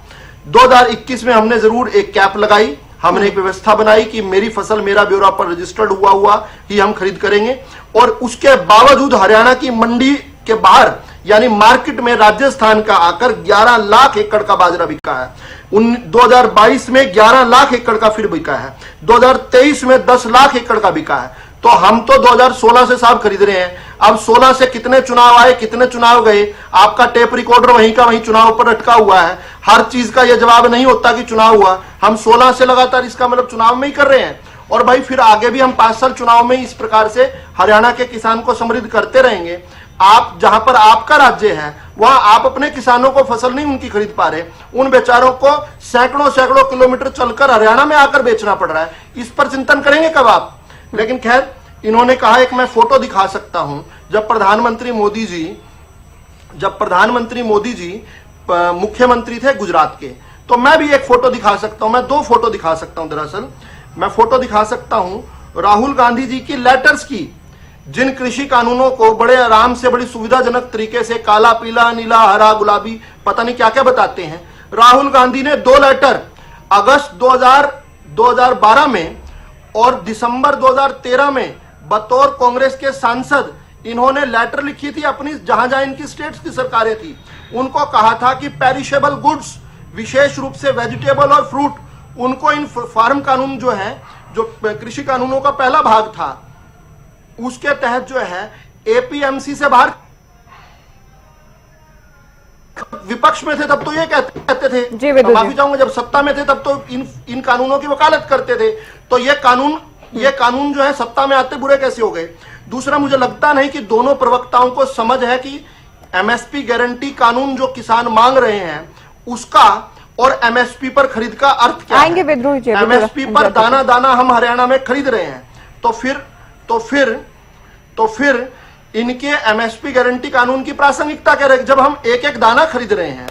2021 में हमने जरूर एक कैप लगाई, हमने एक व्यवस्था बनाई कि मेरी फसल मेरा ब्यौरा पर रजिस्टर्ड हुआ ही हम खरीद करेंगे। और उसके बावजूद हरियाणा की मंडी के बाहर यानी मार्केट में राजस्थान का आकर 11 लाख एकड़ का बाजरा बिका है। 2022 में 11 लाख एकड़ का फिर बिका है। 2023 में 10 लाख एकड़ का बिका है। तो हम तो 2016 से साहब खरीद रहे हैं। अब 16 से कितने चुनाव आए, कितने चुनाव गए, आपका टेप रिकॉर्डर वहीं का वहीं चुनाव पर अटका हुआ है। हर चीज का यह जवाब नहीं होता कि चुनाव हुआ। हम 16 से लगातार इसका मतलब चुनाव में ही कर रहे हैं और भाई फिर आगे भी हम 5 साल चुनाव में इस प्रकार से हरियाणा के किसान को समृद्ध करते रहेंगे। आप जहां पर आपका राज्य है वहां आप अपने किसानों को फसल नहीं उनकी खरीद पा रहे, उन बेचारों को सैकड़ों किलोमीटर चलकर हरियाणा में आकर बेचना पड़ रहा है। इस पर चिंतन करेंगे कब आप? लेकिन खैर, इन्होंने कहा एक मैं फोटो दिखा सकता हूं जब प्रधानमंत्री मोदी जी मुख्यमंत्री थे गुजरात के, तो मैं भी एक फोटो दिखा सकता हूं। मैं 2 फोटो दिखा सकता हूं। दरअसल मैं फोटो दिखा सकता हूं राहुल गांधी जी की लेटर्स की, जिन कृषि कानूनों को बड़े आराम से बड़ी सुविधाजनक तरीके से काला, पीला, नीला, हरा, गुलाबी पता नहीं क्या क्या बताते हैं। राहुल गांधी ने 2 लेटर अगस्त 2012 में और दिसंबर 2013 में बतौर कांग्रेस के सांसद इन्होंने लेटर लिखी थी अपनी, जहां जहां इनकी स्टेट्स की सरकारें थी, उनको कहा था कि पेरिशेबल गुड्स, विशेष रूप से वेजिटेबल और फ्रूट, उनको इन फार्म कानून जो है, जो कृषि कानूनों का पहला भाग था, उसके तहत जो है एपीएमसी से बाहर विपक्ष में थे तब तो ये कहते थे, जी विदुर जी। माफी चाहूंगा, जब सत्ता में थे तब तो इन कानूनों की वकालत करते थे। तो ये कानून जो है सत्ता में आते बुरे कैसे हो गए। दूसरा, मुझे लगता नहीं कि दोनों प्रवक्ताओं को समझ है कि एमएसपी गारंटी कानून जो किसान मांग रहे हैं उसका और एमएसपी पर खरीद का अर्थ क्या आएंगे है। विद्रोही जी, एमएसपी पर दाना दाना हम हरियाणा में खरीद रहे हैं, तो फिर इनके एमएसपी गारंटी कानून की प्रासंगिकता क्या रहेगी जब हम एक एक दाना खरीद रहे हैं।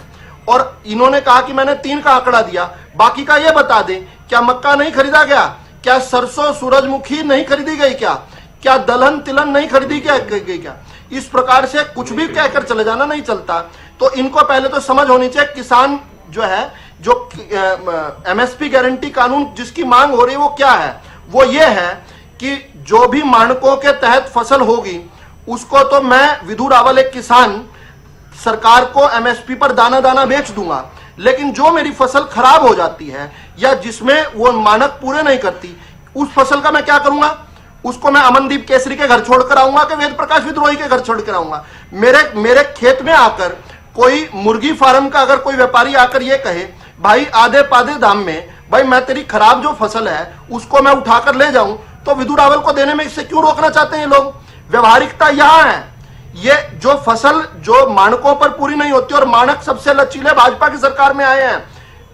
और इन्होंने कहा कि मैंने 3 का आंकड़ा दिया, बाकी का ये बता दें, क्या मक्का नहीं खरीदा गया, क्या सरसों सूरजमुखी नहीं खरीदी गई, क्या दलहन तिलहन नहीं खरीदी गई क्या। इस प्रकार से कुछ भी कहकर चले जाना नहीं चलता। तो इनको पहले तो समझ होनी चाहिए, किसान जो है, जो एमएसपी गारंटी कानून जिसकी मांग हो रही है वो क्या है। वो ये है कि जो भी मानकों के तहत फसल होगी उसको तो मैं विधु रावल एक किसान सरकार को एमएसपी पर दाना दाना बेच दूंगा, लेकिन जो मेरी फसल खराब हो जाती है या जिसमें वो मानक पूरे नहीं करती, उस फसल का मैं क्या करूंगा। उसको मैं अमनदीप केसरी के घर छोड़कर आऊंगा कि वेद प्रकाश विद्रोही के घर छोड़कर आऊंगा। मेरे खेत में आकर कोई मुर्गी फार्म का अगर कोई व्यापारी आकर ये कहे भाई आधे पाधे दाम में भाई मैं तेरी खराब जो फसल है उसको मैं उठाकर ले जाऊं, तो विधु रावल को देने में इससे क्यों रोकना चाहते हैं ये लोग। व्यवहारिकता यहां है। ये जो फसल जो मानकों पर पूरी नहीं होती, और मानक सबसे लचीले भाजपा की सरकार में आए हैं।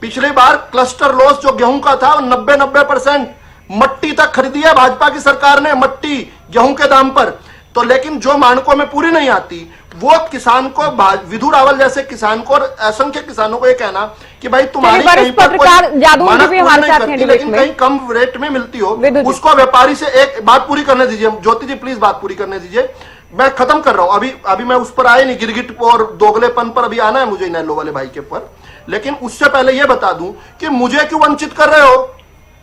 पिछली बार क्लस्टर लॉस जो गेहूं का था 90% मट्टी तक खरीदी है भाजपा की सरकार ने, मट्टी गेहूं के दाम पर। तो लेकिन जो मानकों में पूरी नहीं आती वो किसान को, विधु रावल जैसे किसान को और असंख्य किसानों को ये कहना कि भाई तुम्हारी कहीं पर पत्रकार जादू मानक भी हमारे साथ हैं, लेकिन कहीं कम रेट में मिलती हो, उसको व्यापारी से एक बात पूरी करने दीजिए। ज्योति जी प्लीज बात पूरी करने दीजिए, मैं खत्म कर रहा हूं। अभी मैं उस पर आए नहीं, गिरगिट और दोगलेपन पर अभी आना है मुझे इनेलो वाले भाई के पर। लेकिन उससे पहले यह बता दूं कि मुझे क्यों वंचित कर रहे हो।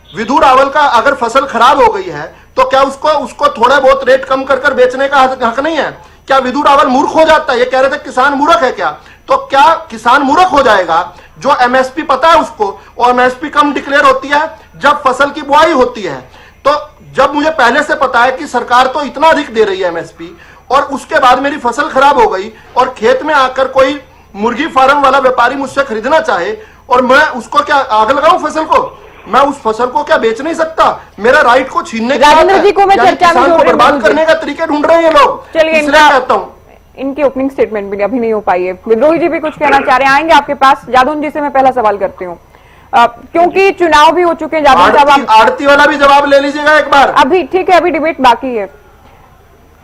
विधु रावल का अगर फसल खराब हो गई है तो क्या उसको थोड़ा बहुत रेट कम कर बेचने का हक नहीं है। क्या विधु रावल मूर्ख हो जाता है। ये कह रहे थे किसान मूर्ख है क्या, तो क्या किसान मूर्ख हो जाएगा जो एमएसपी पता है उसको, और एमएसपी कम डिक्लेयर होती है जब फसल की बुआई होती है। तो जब मुझे पहले से पता है कि सरकार तो इतना अधिक दे रही है एमएसपी, और उसके बाद मेरी फसल खराब हो गई और खेत में आकर कोई मुर्गी फार्म वाला व्यापारी मुझसे खरीदना चाहे और मैं उसको क्या आग लगाऊं फसल को, मैं उस फसल को क्या बेच नहीं सकता। मेरा राइट को छीनने की राजेंद्र जी को मैं चर्चा में जोड़ बर्बाद करने का तरीके ढूंढ रहे हैं लोग। चलिए कहता हूं इनकी ओपनिंग स्टेटमेंट भी अभी नहीं हो पाई है। विद्रोही जी भी कुछ कहना चाह रहे हैं, आएंगे आपके पास। जादौन जी से मैं पहला सवाल करती हूँ, क्योंकि चुनाव भी हो चुके हैं। जादौन साहब आरती वाला भी जवाब ले लीजिएगा एक बार। अभी ठीक है, अभी डिबेट बाकी है।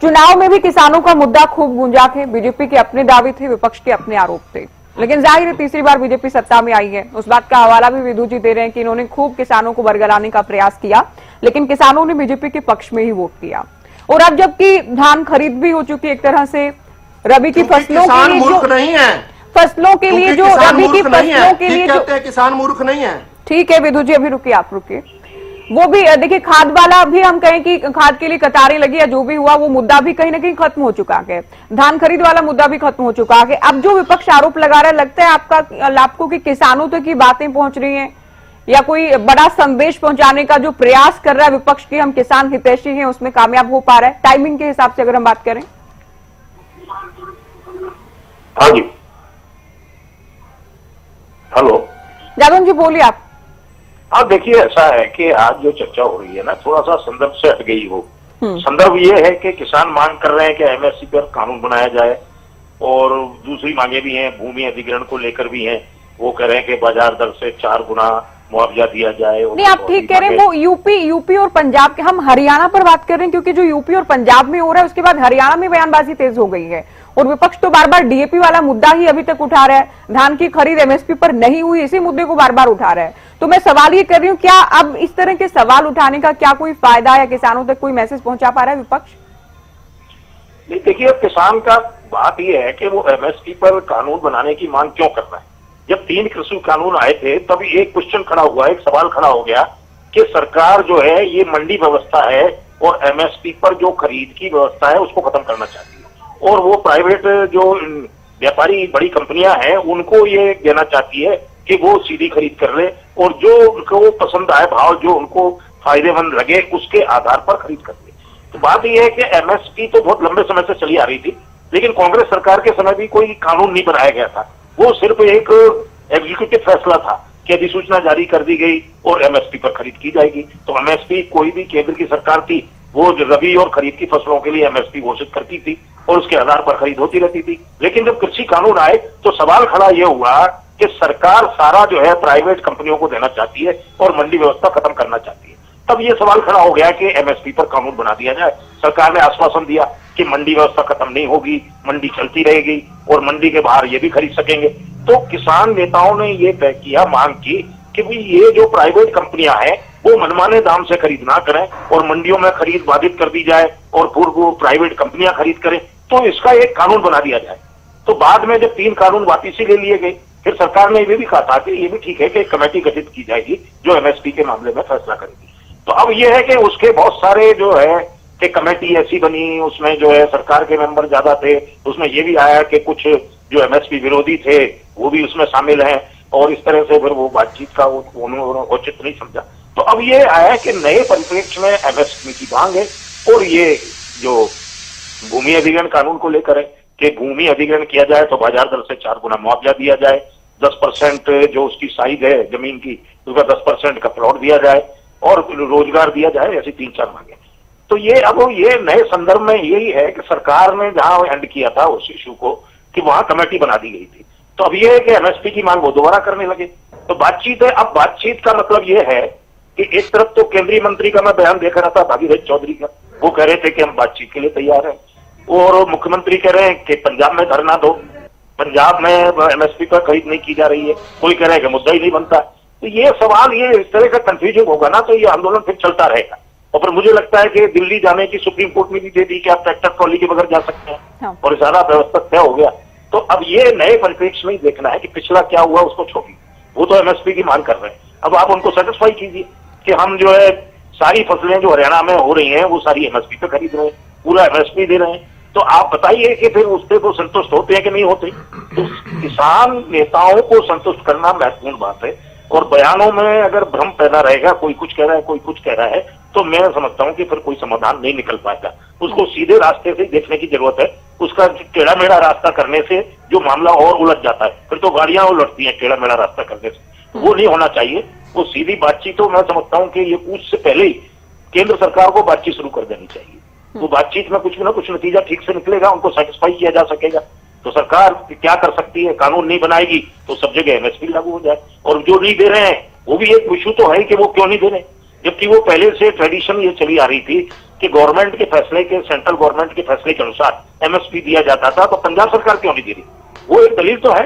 चुनाव में भी किसानों का मुद्दा खूब गूंजा थे। बीजेपी के अपने दावे थे, विपक्ष के अपने आरोप थे, लेकिन जाहिर है तीसरी बार बीजेपी सत्ता में आई है। उस बात का हवाला भी विधु जी दे रहे हैं कि इन्होंने खूब किसानों को बरगलाने का प्रयास किया, लेकिन किसानों ने बीजेपी के पक्ष में ही वोट किया। और अब जबकि धान खरीद भी हो चुकी एक तरह से, रबी की फसलों के लिए जो नहीं है, फसलों के लिए जो रबी की फसलों के लिए जो किसान मूर्ख नहीं है। ठीक है विधु जी, अभी रुकिए, आप रुकिए। वो भी देखिए, खाद वाला भी हम कहें कि खाद के लिए कतारें लगी या जो भी हुआ, वो मुद्दा भी कहीं ना कहीं खत्म हो चुका है। धान खरीद वाला मुद्दा भी खत्म हो चुका है। अब जो विपक्ष आरोप लगा रहा है, लगता है आपको कि किसानों तक की बातें पहुंच रही हैं या कोई बड़ा संदेश पहुंचाने का जो प्रयास कर रहा है विपक्ष की हम किसान हितैषी हैं, उसमें कामयाब हो पा रहा है टाइमिंग के हिसाब से अगर हम बात करें। हाँ जी, हेलो जादौन जी बोलिए आप। हाँ देखिए, ऐसा है कि आज जो चर्चा हो रही है ना, थोड़ा सा संदर्भ से हट गई हो। संदर्भ ये है कि किसान मांग कर रहे हैं कि एमएसपी पर कानून बनाया जाए, और दूसरी मांगे भी हैं, भूमि अधिग्रहण को लेकर भी हैं। वो कह रहे हैं कि बाजार दर से 4 गुना मुआवजा दिया जाए। नहीं, आप ठीक कह रहे हैं। वो यूपी और पंजाब के, हम हरियाणा पर बात कर रहे हैं, क्योंकि जो यूपी और पंजाब में हो रहा है उसके बाद हरियाणा में बयानबाजी तेज हो गई है, और विपक्ष तो बार बार डीएपी वाला मुद्दा ही अभी तक उठा रहा है। धान की खरीद एमएसपी पर नहीं हुई, इसी मुद्दे को बार बार उठा रहा है। तो मैं सवाल ये कर रही हूँ, क्या अब इस तरह के सवाल उठाने का क्या कोई फायदा या किसानों तक कोई मैसेज पहुंचा पा रहा है विपक्ष? नहीं देखिए, किसान का बात यह है कि वो एमएसपी पर कानून बनाने की मांग क्यों कर रहा है। जब 3 कृषि कानून आए थे तब एक क्वेश्चन खड़ा हुआ, एक सवाल खड़ा हो गया कि सरकार जो है ये मंडी व्यवस्था है और एमएसपी पर जो खरीद की व्यवस्था है उसको खत्म करना चाहती है, और वो प्राइवेट जो व्यापारी बड़ी कंपनियां हैं उनको ये देना चाहती है कि वो सीधी खरीद कर ले, और जो उनको पसंद आए भाव, जो उनको फायदेमंद लगे, उसके आधार पर खरीद कर ले। तो बात यह है कि एमएसपी तो बहुत लंबे समय से चली आ रही थी, लेकिन कांग्रेस सरकार के समय भी कोई कानून नहीं बनाया गया था। वो सिर्फ एक एग्जीक्यूटिव फैसला था कि अधिसूचना जारी कर दी गई और एमएसपी पर खरीद की जाएगी। तो एमएसपी कोई भी केंद्र की सरकार थी वो रबी और खरीद की फसलों के लिए एमएसपी घोषित करती थी और उसके आधार पर खरीद होती रहती थी। लेकिन जब कृषि कानून आए तो सवाल खड़ा यह हुआ कि सरकार सारा जो है प्राइवेट कंपनियों को देना चाहती है और मंडी व्यवस्था खत्म करना चाहती है। तब ये सवाल खड़ा हो गया कि एमएसपी पर कानून बना दिया जाए। सरकार ने आश्वासन दिया कि मंडी व्यवस्था खत्म नहीं होगी, मंडी चलती रहेगी और मंडी के बाहर ये भी खरीद सकेंगे। तो किसान नेताओं ने ये तय किया, मांग की कि भाई ये जो प्राइवेट कंपनियां हैं वो मनमाने दाम से खरीद ना करें और मंडियों में खरीद बाधित कर दी जाए और पूर्व प्राइवेट कंपनियां खरीद करें, तो इसका एक कानून बना दिया जाए। तो बाद में जब 3 कानून वापिसी ले लिए गए, फिर सरकार ने ये भी कहा था कि ये भी ठीक है कि एक कमेटी गठित की जाएगी जो एमएसपी के मामले में फैसला करेगी। तो अब ये है कि उसके बहुत सारे जो है कि कमेटी ऐसी बनी, उसमें जो है सरकार के मेंबर ज्यादा थे, उसमें ये भी आया कि कुछ जो एमएसपी विरोधी थे वो भी उसमें शामिल हैं और इस तरह से फिर वो बातचीत का उन्होंने उचित नहीं समझा। तो अब ये आया कि नए परिप्रेक्ष्य में एमएसपी की मांग है और ये जो भूमि अधिग्रहण कानून को लेकर है कि भूमि अधिग्रहण किया जाए तो बाजार दर से 4 गुना मुआवजा दिया जाए, 10% जो उसकी साइज है जमीन की उसका 10% का प्लॉट दिया जाए और रोजगार दिया जाए, ऐसी 3-4 मांगे। तो ये अब ये नए संदर्भ में यही है कि सरकार ने जहां एंड किया था उस इशू को कि वहां कमेटी बना दी गई थी। तो अब ये है कि एमएसपी की मांग वो दोबारा करने लगे। तो बातचीत है। अब बातचीत का मतलब ये है कि एक तरफ तो केंद्रीय मंत्री का मैं बयान देख रहा था भागीरथ चौधरी का, वो कह रहे थे कि हम बातचीत के लिए तैयार हैं और मुख्यमंत्री कह रहे हैं कि पंजाब में धरना दो, पंजाब में एमएसपी पर खरीद नहीं की जा रही है, कोई कह रहे हैं कि मुद्दा ही नहीं बनता। तो ये सवाल ये इस तरह का कंफ्यूजन होगा ना तो ये आंदोलन फिर चलता रहेगा। और फिर मुझे लगता है कि दिल्ली जाने की सुप्रीम कोर्ट ने भी दे दी कि आप ट्रैक्टर ट्रॉली के बगैर जा सकते हैं और सारा व्यवस्था तय हो गया। तो अब ये नए परिप्रेक्ष्य में ही देखना है कि पिछला क्या हुआ उसको छोड़िए, वो तो एमएसपी की मांग कर रहे हैं। अब आप उनको सेटिस्फाई कीजिए कि हम जो है सारी फसलें जो हरियाणा में हो रही हैं वो सारी एमएसपी पे खरीद रहे हैं, पूरा एमएसपी दे रहे हैं। तो आप बताइए कि फिर उससे वो संतुष्ट होते हैं कि नहीं होते। तो किसान नेताओं को संतुष्ट करना महत्वपूर्ण बात है और बयानों में अगर भ्रम पैदा रहेगा, कोई कुछ कह रहा है कोई कुछ कह रहा है, तो मैं समझता हूं कि फिर कोई समाधान नहीं निकल पाएगा। उसको सीधे रास्ते से देखने की जरूरत है। उसका टेढ़ा मेढ़ा रास्ता करने से जो मामला और उलझ जाता है, फिर तो गाड़ियां उलटती हैं टेढ़ा मेढ़ा रास्ता करने से, वो नहीं होना चाहिए। वो सीधी बातचीत तो मैं समझता हूं कि ये पूछ से पहले ही केंद्र सरकार को बातचीत शुरू कर देनी चाहिए। तो बातचीत में कुछ ना कुछ नतीजा ठीक से निकलेगा, उनको सेटिस्फाई किया जा सकेगा। तो सरकार क्या कर सकती है, कानून नहीं बनाएगी तो सब जगह एमएसपी लागू हो जाए। और जो नहीं दे रहे हैं वो भी एक इशू तो है कि वो क्यों नहीं दे रहे, जबकि वो पहले से ट्रेडिशन ये चली आ रही थी कि गवर्नमेंट के फैसले के, सेंट्रल गवर्नमेंट के फैसले के अनुसार एमएसपी दिया जाता था। तो पंजाब सरकार क्यों नहीं दे रही? वो एक दलील तो है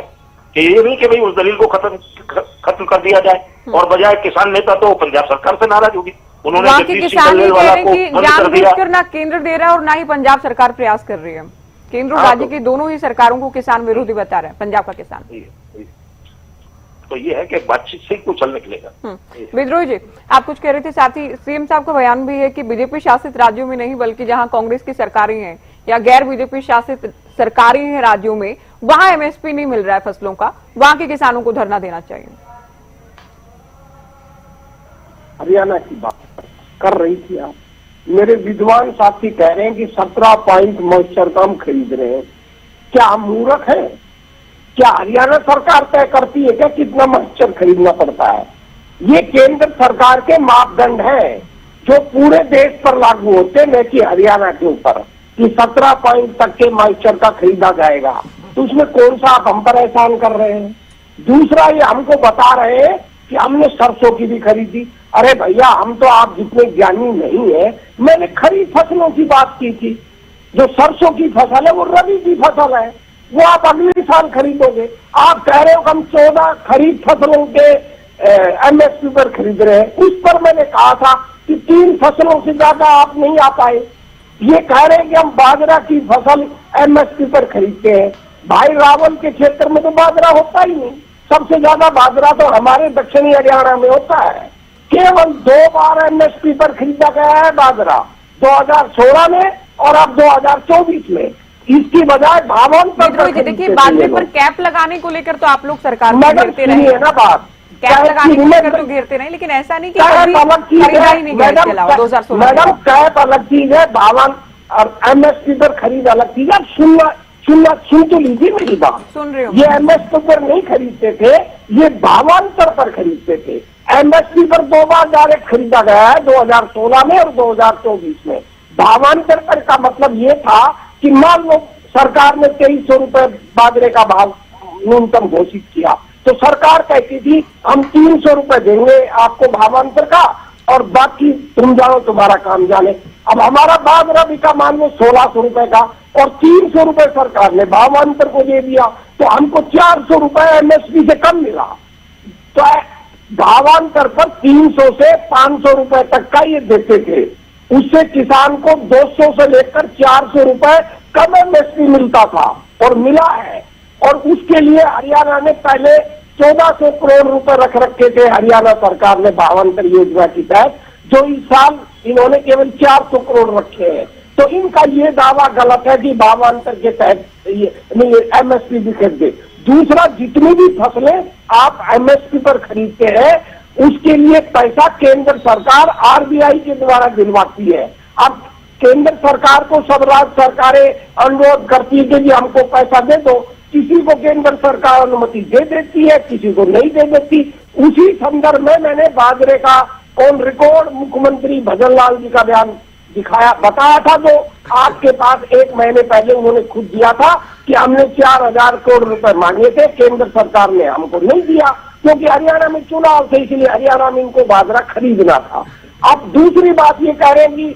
कि ये नहीं कि भाई उस दलील को खत्म कर दिया जाए और बजाय किसान नेता तो पंजाब सरकार से नाराज होगी। उन्होंने जगदीश सिंह डल्लेल वाला को बंद कर दिया। ना केंद्र दे रहा है और ना ही पंजाब सरकार प्रयास कर रही है। केंद्र और राज्य की दोनों ही सरकारों को किसान विरोधी बता रहे हैं, पंजाब का किसान। तो ये है कि बातचीत से कुछ हल निकलेगा। विद्रोही जी, आप कुछ कह रहे थे। साथ ही सीएम साहब का बयान भी है कि बीजेपी शासित राज्यों में नहीं बल्कि जहां कांग्रेस की सरकारें हैं या गैर बीजेपी शासित सरकारें हैं राज्यों में, वहां एमएसपी नहीं मिल रहा है फसलों का, वहां के किसानों को धरना देना चाहिए। हरियाणा की बात कर रही थी आप, मेरे विद्वान साथी कह रहे हैं कि 17 पॉइंट मॉइस्चर का हम खरीद रहे हैं। क्या हम मूर्ख हैं? क्या हरियाणा सरकार तय करती है क्या कितना मॉइस्चर खरीदना पड़ता है? ये केंद्र सरकार के मापदंड हैं जो पूरे देश पर लागू होते हैं, न कि हरियाणा के ऊपर, कि 17 पॉइंट तक के मॉइस्चर का खरीदा जाएगा। तो उसमें कौन सा आप हम पर एहसान कर रहे हैं? दूसरा, ये हमको बता रहे हैं कि हमने सरसों की भी खरीदी। अरे भैया, हम तो आप जितने ज्ञानी नहीं है। मैंने खरीफ फसलों की बात की थी। जो सरसों की फसल है वो रबी की फसल है, वो आप अगले साल खरीदोगे। आप कह रहे हो कि हम 14 खरीफ फसलों के एमएसपी पर खरीद रहे हैं। उस पर मैंने कहा था कि 3 फसलों से ज्यादा आप नहीं आ पाए। ये कह रहे हैं कि हम बाजरा की फसल एमएसपी पर खरीदते हैं। भाई, रावल के क्षेत्र में तो बाजरा होता ही नहीं। सबसे ज्यादा बाजरा तो हमारे दक्षिणी हरियाणा में होता है। केवल 2 बार एमएसपी पर खरीदा गया है बाजरा, 2016 में और अब 2024 में। इसकी बजाय भावन पर देखिए, बाजरे पर कैप लगाने को लेकर तो आप लोग सरकार को घेरते रहे है ना बात। कैप लगाने को लेकर तो घेरते रहे, लेकिन ऐसा नहीं कि अलग चीज है मैडम, कैप अलग चीज है, भावन और एमएसपी पर खरीद अलग चीज है। आप सुन तो लीजिए मेरी बात। सुन रही हूँ। ये एमएसपी पर नहीं खरीदते थे, ये भावांतर पर खरीदते थे। एमएसपी पर 2 बार डायरेक्ट खरीदा गया है, 2016 में और 2024 में। भावांतर पर का मतलब ये था कि मान लो सरकार ने 2300 रुपए बाजरे का भाव न्यूनतम घोषित किया, तो सरकार कहती थी हम 300 रुपए देंगे आपको भावांतर का और बाकी तुम जाओ, तुम्हारा काम जाने। अब हमारा बाजरा बिका मान लो 1600 रुपए का और 300 रुपए सरकार ने भावांतर को दे दिया, तो हमको 400 रुपए एमएसपी से कम मिला। तो भावांतर पर 300 से 500 रुपए तक का ये देते थे, उससे किसान को 200 से लेकर 400 रुपए कम एमएसपी मिलता था और मिला है। और उसके लिए हरियाणा ने पहले 1400 करोड़ रुपए रख रखे थे हरियाणा सरकार ने भावांतर योजना के तहत, जो इस साल इन्होंने केवल 400 करोड़ रखे हैं। तो इनका ये दावा गलत है कि भावांतर के तहत एमएसपी भी खरीदे। दूसरा, जितनी भी फसलें आप एमएसपी पर खरीदते हैं उसके लिए पैसा केंद्र सरकार आरबीआई के द्वारा दिलवाती है। अब केंद्र सरकार को सब राज्य सरकारें अनुरोध करती है कि हमको पैसा दे दो, किसी को केंद्र सरकार अनुमति दे देती है, किसी को नहीं दे देती। उसी संदर्भ में मैंने बाजरे का ऑन रिकॉर्ड मुख्यमंत्री भजन लाल जी का बयान दिखाया, बताया था, जो आपके पास 1 महीने पहले उन्होंने खुद दिया था कि हमने 4000 करोड़ रुपए मांगे थे, केंद्र सरकार ने हमको नहीं दिया क्योंकि हरियाणा में चुनाव थे, इसलिए हरियाणा में इनको बाजरा खरीदना था। अब दूसरी बात ये कह रहे हैं कि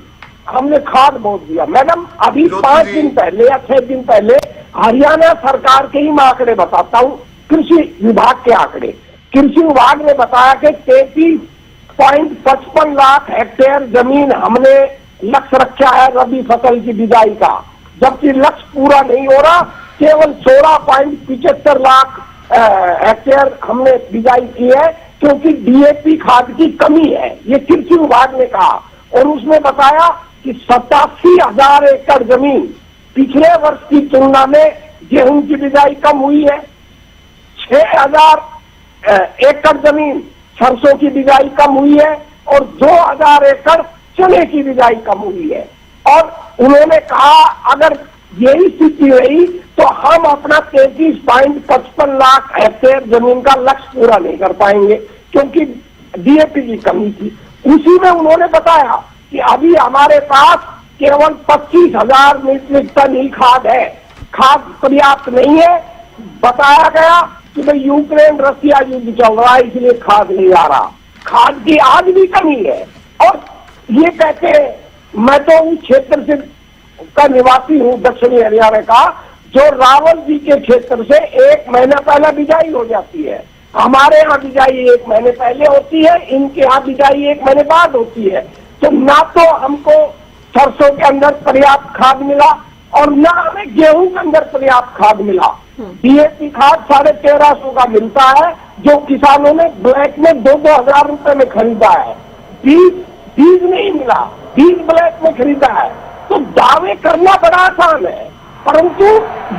हमने खाद बहुत दिया। मैडम, अभी 5 दिन पहले या 6 दिन पहले हरियाणा सरकार के ही मैं आंकड़े बताता हूँ, कृषि विभाग के आंकड़े। कृषि विभाग ने बताया कि 33.55 लाख हेक्टेयर जमीन हमने लक्ष्य रखा है रबी फसल की बिजाई का, जबकि लक्ष्य पूरा नहीं हो रहा। केवल 16.75 लाख हेक्टेयर हमने बिजाई की है क्योंकि डीएपी खाद की कमी है, ये कृषि विभाग ने कहा। और उसने बताया कि 87,000 एकड़ जमीन पिछले वर्ष की तुलना में गेहूं की बिजाई कम हुई है, 6,000 एकड़ जमीन सरसों की बिजाई कम हुई है और 2,000 एकड़ चने की बिजाई कम हुई है। और उन्होंने कहा अगर यही स्थिति रही तो हम अपना 33.55 लाख हेक्टेयर जमीन का लक्ष्य पूरा नहीं कर पाएंगे क्योंकि डीएपी की कमी थी। उसी में उन्होंने बताया कि अभी हमारे पास केवल 25,000 मीट्रिक टन ही खाद है, खाद पर्याप्त नहीं है। बताया गया कि भाई यूक्रेन रसिया युद्ध चल रहा है इसलिए खाद नहीं आ रहा, खाद की आज भी कमी है। और ये कहते हैं, मैं तो उस क्षेत्र से का निवासी हूँ दक्षिणी हरियाणा का, जो रावल जी के क्षेत्र से 1 महीना पहले बिजाई हो जाती है। हमारे यहाँ बिजाई 1 महीने पहले होती है, इनके यहाँ बिजाई 1 महीने बाद होती है। तो ना तो हमको सरसों के अंदर पर्याप्त खाद मिला और ना हमें गेहूं के अंदर पर्याप्त खाद मिला। डीएपी खाद 1350 का मिलता है जो किसानों ने ब्लैक में 2-2 हजार रुपए में खरीदा है। बीज नहीं मिला, बीज ब्लैक में खरीदा है। तो दावे करना बड़ा आसान है परंतु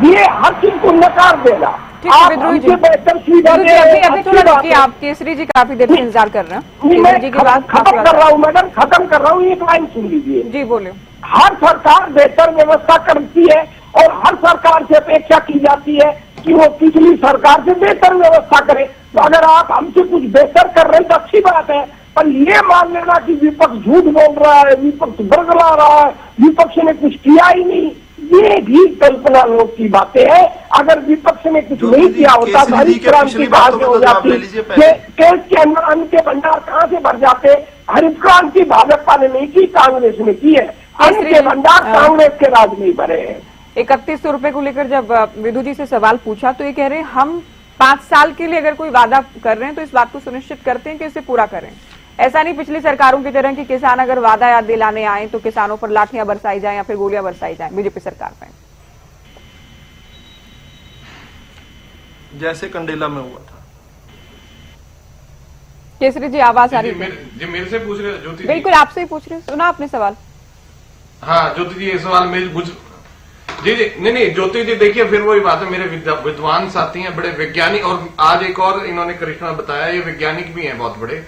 ये हर चीज को नकार देना। आप हमसे बेहतर सुविधा अभी थोड़ा रुकिए, आप केसरी जी काफी देर से इंतजार कर रहे हैं। मैं खत्म कर रहा हूँ मैडम, खत्म कर रहा हूँ, एक लाइन सुन लीजिए। जी बोले। हर सरकार बेहतर व्यवस्था करती है और हर सरकार से अपेक्षा की जाती है कि वो पिछली सरकार से बेहतर व्यवस्था करे। तो अगर आप हमसे कुछ बेहतर कर रहे हैं तो अच्छी बात है, पर ये मान लेना कि विपक्ष झूठ बोल रहा है, विपक्ष बरगला रहा है, विपक्ष ने कुछ किया ही नहीं, ये भी कल्पना लोग की बातें हैं। अगर विपक्ष ने कुछ नहीं किया होता हरित क्रांति कहाँ से हो जाती, केस के अंदर अन्न के भंडार कहाँ से भर जाते। हरित क्रांति भाजपा ने नहीं की, कांग्रेस ने की है। अन्न के भंडार कांग्रेस के राज में भरे हैं। 3100 रुपए को लेकर जब विधु जी से सवाल पूछा तो ये कह रहे हैं हम 5 साल के लिए अगर कोई वादा कर रहे हैं तो इस बात को सुनिश्चित करते हैं कि इसे पूरा करें। ऐसा नहीं पिछली सरकारों की तरह कि किसान अगर वादा याद दिलाने आए तो किसानों पर लाठियां बरसाई जाएं या फिर गोलियां बरसाई जाएं बीजेपी सरकार में, जैसे कंडेला में हुआ था। केसरी जी आवाज आ रही है? जी मेरे से पूछ रहे हो ज्योति? बिल्कुल आपसे ही पूछ रहे, सुना आपने सवाल? हाँ ज्योति जी, ये सवाल मेरे जी नहीं ज्योति जी देखिए, फिर वही बात है, मेरे विद्वान साथी हैं, बड़े वैज्ञानिक, और आज एक और इन्होंने करिश्मा बताया, ये वैज्ञानिक भी हैं बहुत बड़े।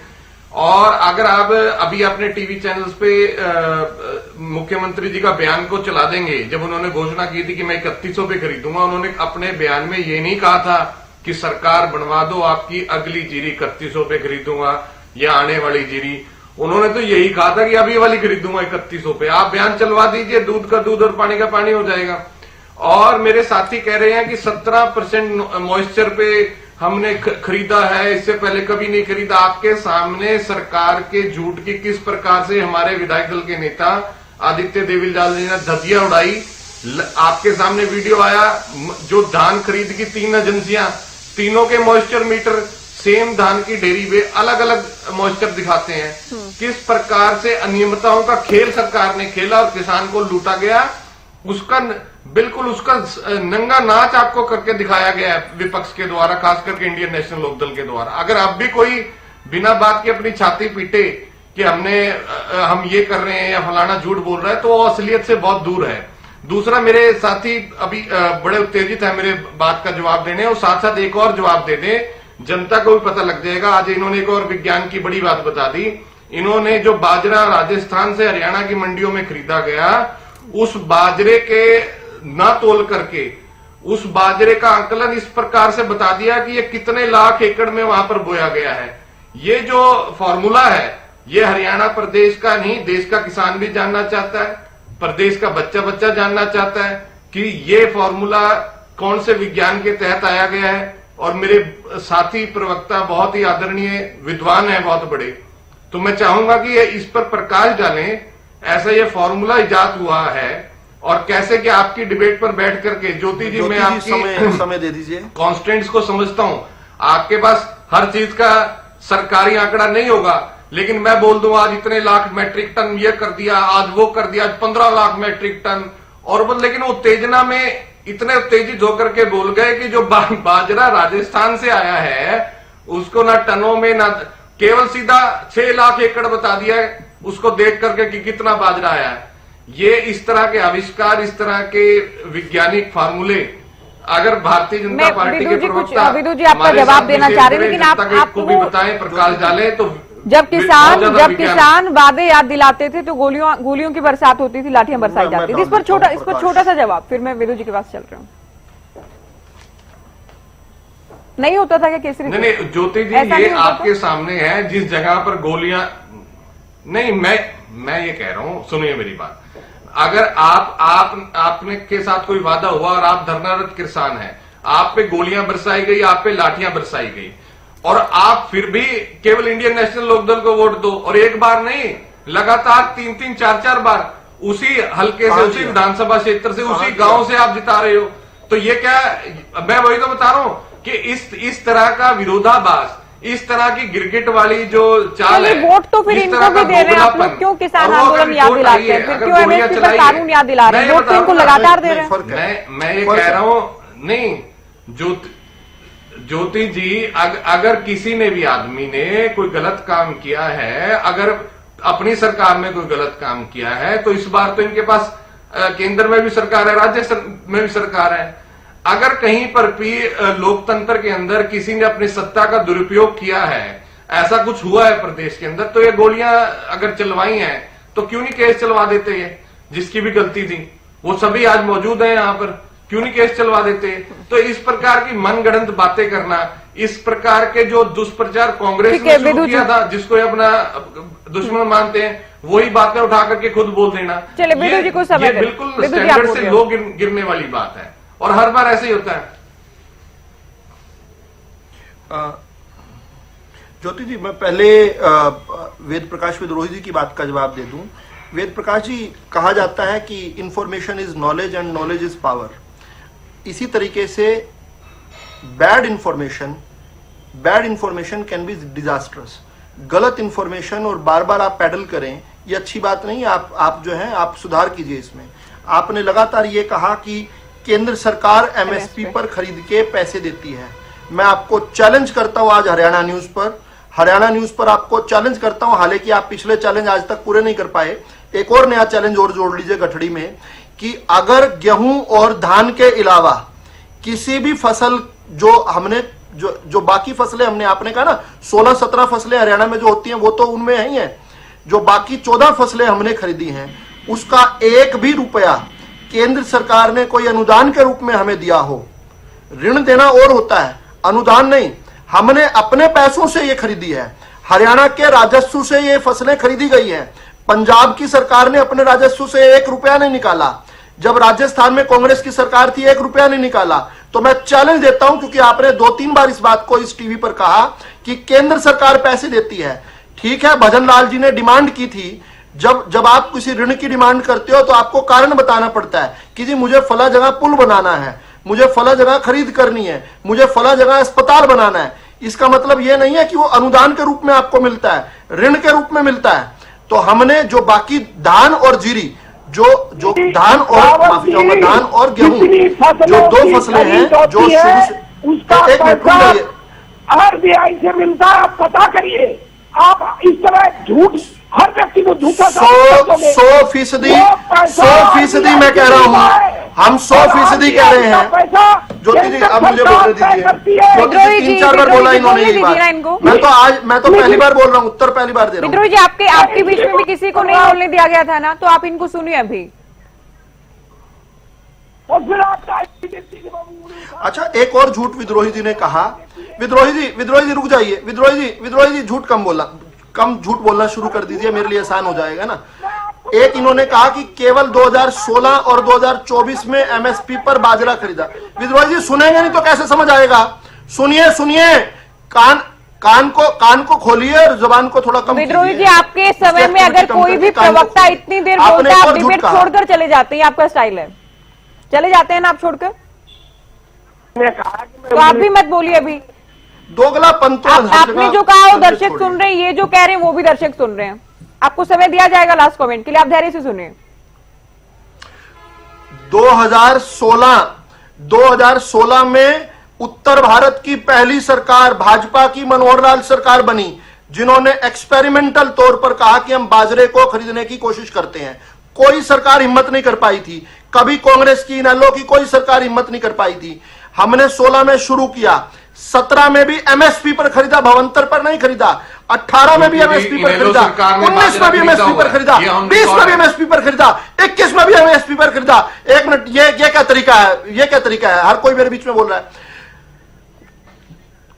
और अगर आप अभी अपने टीवी चैनल्स पे मुख्यमंत्री जी का बयान को चला देंगे। जब उन्होंने घोषणा की थी कि मैं 3100 पे खरीदूंगा, उन्होंने अपने बयान में ये नहीं कहा था कि सरकार बनवा दो आपकी अगली जीरी 3100 पे खरीदूंगा या आने वाली जीरी। उन्होंने तो यही कहा था कि अभी वाली खरीदूंगा 3100 पे। आप बयान चलवा दीजिए, दूध का दूध और पानी का पानी हो जाएगा। और मेरे साथी कह रहे हैं कि 17% मॉइस्चर पे हमने खरीदा है, इससे पहले कभी नहीं खरीदा। आपके सामने सरकार के झूठ की किस प्रकार से हमारे विधायक दल के नेता आदित्य देविलाल जी ने धज्जियां उड़ाई। आपके सामने वीडियो आया, जो धान खरीद की 3 एजेंसियां, तीनों के मॉइस्चर मीटर सेम धान की डेयरी पे अलग अलग मॉइस्चर दिखाते हैं। किस प्रकार से अनियमितताओं का खेल सरकार ने खेला और किसान को लूटा गया, उसका बिल्कुल उसका नंगा नाच आपको करके दिखाया गया है विपक्ष के द्वारा, खास करके इंडियन नेशनल लोकदल के द्वारा। अगर अब भी कोई बिना बात के अपनी छाती पीटे कि हम ये कर रहे हैं या फलाना झूठ बोल रहा है, तो वो असलियत से बहुत दूर है। दूसरा, मेरे साथी अभी बड़े उत्तेजित है मेरे बात का जवाब देने, और साथ साथ एक और जवाब दे दे, जनता को भी पता लग जाएगा। आज इन्होंने एक और विज्ञान की बड़ी बात बता दी। इन्होंने जो बाजरा राजस्थान से हरियाणा की मंडियों में खरीदा गया, उस बाजरे के ना तोल करके उस बाजरे का आंकलन इस प्रकार से बता दिया कि ये कितने लाख एकड़ में वहां पर बोया गया है। ये जो फॉर्मूला है, ये हरियाणा प्रदेश का नहीं, देश का किसान भी जानना चाहता है, प्रदेश का बच्चा बच्चा जानना चाहता है कि ये फॉर्मूला कौन से विज्ञान के तहत आया गया है। और मेरे साथी प्रवक्ता बहुत ही आदरणीय विद्वान है, बहुत बड़े, तो मैं चाहूंगा कि ये इस पर प्रकाश डालें, ऐसा ये फॉर्मूला इजाद हुआ है और कैसे कि आपकी डिबेट पर बैठ करके ज्योति जी, मैं आपकी समय दे दीजिए। कॉन्स्टेंट्स को समझता हूं, आपके पास हर चीज का सरकारी आंकड़ा नहीं होगा, लेकिन मैं बोल दूं आज इतने लाख मैट्रिक टन ये कर दिया, आज वो कर दिया, आज 15 लाख मैट्रिक टन, और लेकिन वो उत्तेजना में इतने उत्तेजित होकर के बोल गए कि जो बाजरा राजस्थान से आया है उसको ना टनों में ना, केवल सीधा 6 लाख एकड़ बता दिया है उसको देख करके कि कितना बाजरा आया है। ये इस तरह के आविष्कार, इस तरह के वैज्ञानिक फार्मूले अगर भारतीय जनता पार्टी के प्रवक्ता विदु जी आपका जवाब देना चाह रहे हैं, लेकिन आपको भी बताएं, प्रकाश डालें, तो जब किसान वादे याद दिलाते थे तो गोलियों की बरसात होती थी, लाठियां बरसाई जाती थी। इस पर छोटा सा जवाब, फिर मैं विदु जी के पास चल रहा हूँ। नहीं होता था क्या केसरी? नहीं, ज्योति जी, ये आपके सामने है जिस जगह पर गोलियां, नहीं मैं ये कह रहा हूं, सुनिए मेरी बात। अगर आपने के साथ कोई वादा हुआ और आप धरनारत किसान हैं, आप पे गोलियां बरसाई गई, आप पे लाठियां बरसाई गई, और आप फिर भी केवल इंडियन नेशनल लोकदल को वोट दो, और एक बार नहीं, लगातार 3-3, 4-4 बार उसी हल्के से, उसी विधानसभा क्षेत्र से, उसी गांव से आप जिता रहे हो, तो ये क्या, मैं वही तो बता रहा हूं कि इस तरह का विरोधाभास, इस तरह की गिरगिट वाली जो चाल है, वोट तो फिर इनको भी दे रहे हैं आप लोग, क्यों किसान आंदोलन याद दिलाते हैं, फिर क्यों एमएसपी पर कानून याद दिला रहे हैं, वोट तो इनको लगातार दे रहे हैं। मैं ये कह रहा हूं, नहीं ज्योति जी, अगर किसी ने भी आदमी ने कोई गलत काम किया है, अगर अपनी सरकार में कोई गलत काम किया है, तो इस बार तो इनके पास केंद्र में भी सरकार है, राज्य में भी सरकार है। अगर कहीं पर भी लोकतंत्र के अंदर किसी ने अपनी सत्ता का दुरुपयोग किया है, ऐसा कुछ हुआ है प्रदेश के अंदर, तो ये गोलियां अगर चलवाई हैं तो क्यों नहीं केस चलवा देते? ये जिसकी भी गलती थी वो सभी आज मौजूद हैं यहाँ पर, क्यों नहीं केस चलवा देते? तो इस प्रकार की मनगढ़ंत बातें करना, इस प्रकार के जो दुष्प्रचार कांग्रेस ने शुरू किया था, जिसको अपना दुश्मन मानते हैं, वही बातें उठा करके खुद बोल देना, ये बिल्कुल स्टैंडर्ड से लो गिरने वाली बात है, और हर बार ऐसे ही होता है। ज्योति जी, मैं पहले वेद प्रकाश विद्रोही जी की बात का जवाब दे दूं। वेद प्रकाश जी, कहा जाता है कि information is knowledge and knowledge is power. इसी तरीके से bad information can be disasters. गलत इंफॉर्मेशन और बार बार आप पैडल करें, ये अच्छी बात नहीं। आप जो है, आप सुधार कीजिए इसमें। आपने लगातार ये कहा कि केंद्र सरकार एमएसपी पर खरीद के पैसे देती है। मैं आपको चैलेंज करता हूं आज हरियाणा न्यूज पर आपको चैलेंज करता हूं, हालांकि आप पिछले चैलेंज आज तक पूरे नहीं कर पाए, एक और नया चैलेंज और जोड़ लीजिए गठड़ी में, कि अगर गेहूं और धान के अलावा किसी भी फसल जो हमने जो बाकी फसलें हमने, आपने कहा ना 16-17 फसलें हरियाणा में जो होती हैं वो तो उनमें ही है, जो बाकी 14 फसलें हमने खरीदी हैं उसका एक भी रुपया केंद्र सरकार ने कोई अनुदान के रूप में हमें दिया हो। ऋण देना और होता है, अनुदान नहीं। हमने अपने पैसों से ये खरीदी है, हरियाणा के राजस्व से ये फसलें खरीदी गई हैं। पंजाब की सरकार ने अपने राजस्व से 1 रुपया नहीं निकाला। जब राजस्थान में कांग्रेस की सरकार थी 1 रुपया नहीं निकाला। तो मैं चैलेंज देता हूं, क्योंकि आपने 2-3 बार इस बात को इस टीवी पर कहा कि केंद्र सरकार पैसे देती है। ठीक है, भजन लाल जी ने डिमांड की थी। जब आप किसी ऋण की डिमांड करते हो तो आपको कारण बताना पड़ता है कि जी मुझे फला जगह पुल बनाना है, मुझे फला जगह खरीद करनी है, मुझे फला जगह अस्पताल बनाना है। इसका मतलब यह नहीं है कि वो अनुदान के रूप में आपको मिलता है, ऋण के रूप में मिलता है। तो हमने जो बाकी धान और जीरी, जो धान और गेहूं, जो 2 फसलें हैं जो शुरू से, उसका पैसा RBI से मिलता है। आप पता करिए, आप इस तरह झूठ, हर व्यक्ति को झूठा 100% मैं कह रहा हूं, हम 100% कह रहे हैं। ज्योति जी अब मुझे बोलने दीजिए। ज्योति जी 3-4 बार बोला इन्होंने यही बात। मैं तो पहली बार बोल रहा हूँ, उत्तर पहली बार दे रहा हूँ। विद्रोही जी, आपके बीच में भी किसी को नहीं बोलने दिया गया था ना, तो आप इनको सुनिए अभी। अच्छा, एक और झूठ विद्रोही जी ने कहा। विद्रोही जी रुक जाइए। विद्रोही जी झूठ कम झूठ बोलना शुरू कर दीजिए, मेरे लिए आसान हो जाएगा ना। एक इन्होंने कहा कि केवल 2016 और 2024 में एमएसपी पर बाजरा खरीदा। विद्रोही जी सुनेंगे नहीं तो कैसे समझ आएगा? सुनिए, कान को खोलिए और जुबान को थोड़ा कम। विद्रोही जी, आपके समय में अगर कोई भी प्रवक्ता इतनी देर बोलता है, आप डिबेट छोड़कर चले जाते हैं, आपका स्टाइल है, चले जाते हैं ना आप छोड़कर, तो आप भी मत बोलिए अभी। दोगलापन तो आपने जो कहा वो दर्शक सुन रहे हैं, ये जो कह रहे हैं वो भी दर्शक सुन रहे हैं। आपको समय दिया जाएगा लास्ट कमेंट के लिए, आप धैर्य से सुनिए। 2016 में उत्तर भारत की पहली सरकार भाजपा की मनोहर लाल सरकार बनी, जिन्होंने एक्सपेरिमेंटल तौर पर कहा कि हम बाजरे को खरीदने की कोशिश करते हैं। कोई सरकार हिम्मत नहीं कर पाई थी, कभी कांग्रेस की, इनेलो की कोई सरकार हिम्मत नहीं कर पाई थी। हमने 16 में शुरू किया, 17 में भी एमएसपी पर खरीदा, भवंतर पर नहीं खरीदा। 18 में भी एमएसपी पर खरीदा, 19 में भी एमएसपी पर खरीदा, 20 में भी एमएसपी पर खरीदा, 21 में भी एमएसपी पर खरीदा। 1 मिनट, ये क्या तरीका है? हर कोई मेरे बीच में बोल रहा है।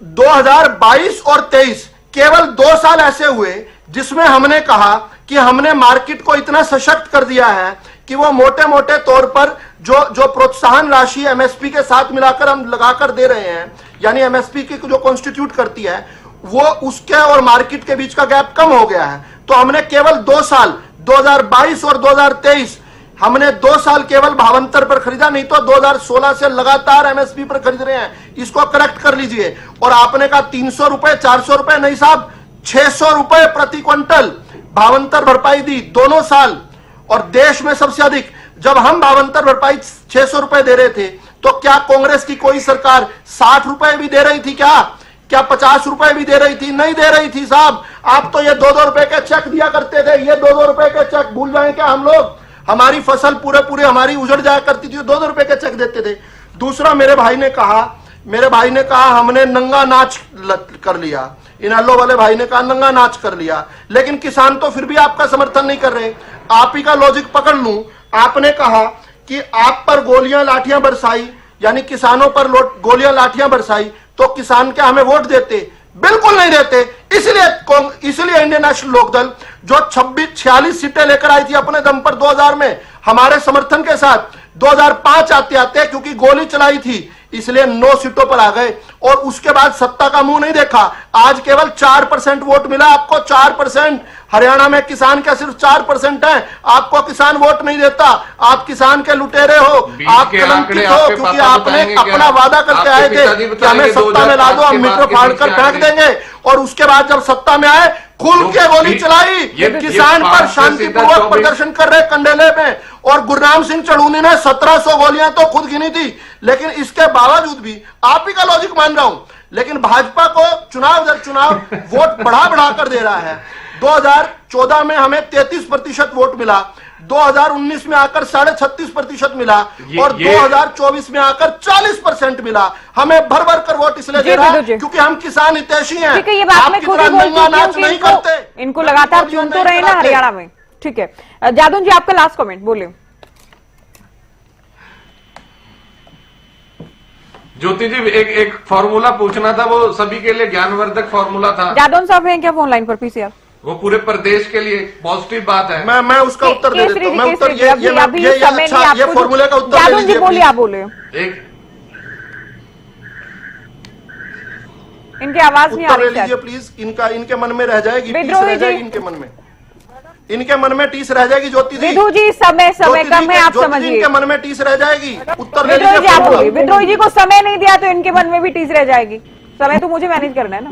2022 और 23 केवल 2 साल ऐसे हुए जिसमें हमने कहा कि हमने मार्केट को इतना सशक्त कर दिया है कि वो मोटे तौर पर जो प्रोत्साहन राशि एमएसपी के साथ मिलाकर हम लगाकर दे रहे हैं, यानी एमएसपी की जो कॉन्स्टिट्यूट करती है, वो उसके और मार्केट के बीच का गैप कम हो गया है। तो हमने केवल 2 साल 2022 और 2023 हमने 2 साल केवल भावांतर पर खरीदा, नहीं तो 2016 से लगातार एमएसपी पर खरीद रहे हैं। इसको करेक्ट कर लीजिए। और आपने कहा 300 रुपए, 400 रुपए, नहीं साहब, 600 रुपए प्रति क्विंटल भावांतर भरपाई दी दोनों साल। और देश में सबसे अधिक जब हम भावांतर भरपाई 600 रुपए दे रहे थे, तो क्या कांग्रेस की कोई सरकार 60 रुपए भी दे रही थी? क्या 50 रुपए भी दे रही थी? नहीं दे रही थी साहब। आप तो ये 2-2 रुपए के चेक दिया करते थे। ये 2-2 रुपए के चेक भूल जाएं क्या हम लोग? हमारी फसल पूरे हमारी उजड़ जाया करती थी, 2-2 रुपए के चेक देते थे। दूसरा, मेरे भाई ने कहा हमने नंगा नाच कर लिया। इनेलो वाले भाई ने कहा नंगा नाच कर लिया, लेकिन किसान तो फिर भी आपका समर्थन नहीं कर रहे। आप ही का लॉजिक पकड़ लूं, आपने कहा कि आप पर गोलियां लाठियां बरसाई, यानी किसानों पर गोलियां लाठियां बरसाई, तो किसान क्या हमें वोट देते? बिल्कुल नहीं देते। इसलिए इंडियन नेशनल लोकदल जो 46 सीटें लेकर आई थी अपने दम पर 2000 में, हमारे समर्थन के साथ 2005 आते क्योंकि गोली चलाई थी, इसलिए 9 सीटों पर आ गए। और उसके बाद सत्ता का मुंह नहीं देखा। आज केवल 4% वोट मिला आपको, 4%। हरियाणा में किसान का सिर्फ 4% है। आपको किसान वोट नहीं देता। आप किसान के लुटेरे हो, आप कलंकित हो, क्योंकि आपने अपना वादा करके आए थे कि हमें सत्ता में ला दो, हम मीटर फाड़ कर फेंक देंगे। और उसके बाद जब सत्ता में आए, खुल के गोली चलाई किसान पर, शांतिपूर्वक प्रदर्शन कर रहे कंडेले में। और गुरनाम सिंह चढ़ूनी ने 1700 गोलियां तो खुद गिनी थी, लेकिन इसके बावजूद भी आप ही का लॉजिक मान रहा हूं, लेकिन भाजपा को चुनाव दर चुनाव वोट बढ़ा कर दे रहा है। 2014 में हमें 33% वोट मिला, 2019 में आकर 36.5% मिला, और 2024 में आकर 40% मिला। हमें भर कर वोट इसलिए दे रहा है क्योंकि हम किसान हितैषी हैं। ठीक है, ये बात मैं खुद ही बोलती हूँ नहीं करते। इनको लगातार चुन तो रहे ना हरियाणा में। ठीक है। जादव जी, आपका लास्ट कमेंट बोलिए। ज्योति जी, एक फॉर्मूला पूछना था, वो सभी के लिए ज्ञानवर्धक फॉर्मूला था। जादव साहब हैं क्या फोन लाइन पर पीसीआर? वो पूरे प्रदेश के लिए पॉजिटिव बात है। मैं उसका उत्तर दे देता हूं। मैं उत्तर ये फॉर्मूले का उत्तर जादव जी बोलिए, आप बोलिए। एक इनकी आवाज नहीं आ रही लीजिए प्लीज। इनके मन में रह जाएगी, विद्रोही जी, इनके मन में टीस रह जाएगी। ज्योति जी, विद्रोही जी, समय कम है, आप समझिए। इनके मन में टीस रह जाएगी। उत्तर विद्रोही जी आप बोलिए। विद्रोही जी को समय नहीं दिया तो इनके मन में भी टीस रह जाएगी। समय तो मुझे मैनेज करना है ना।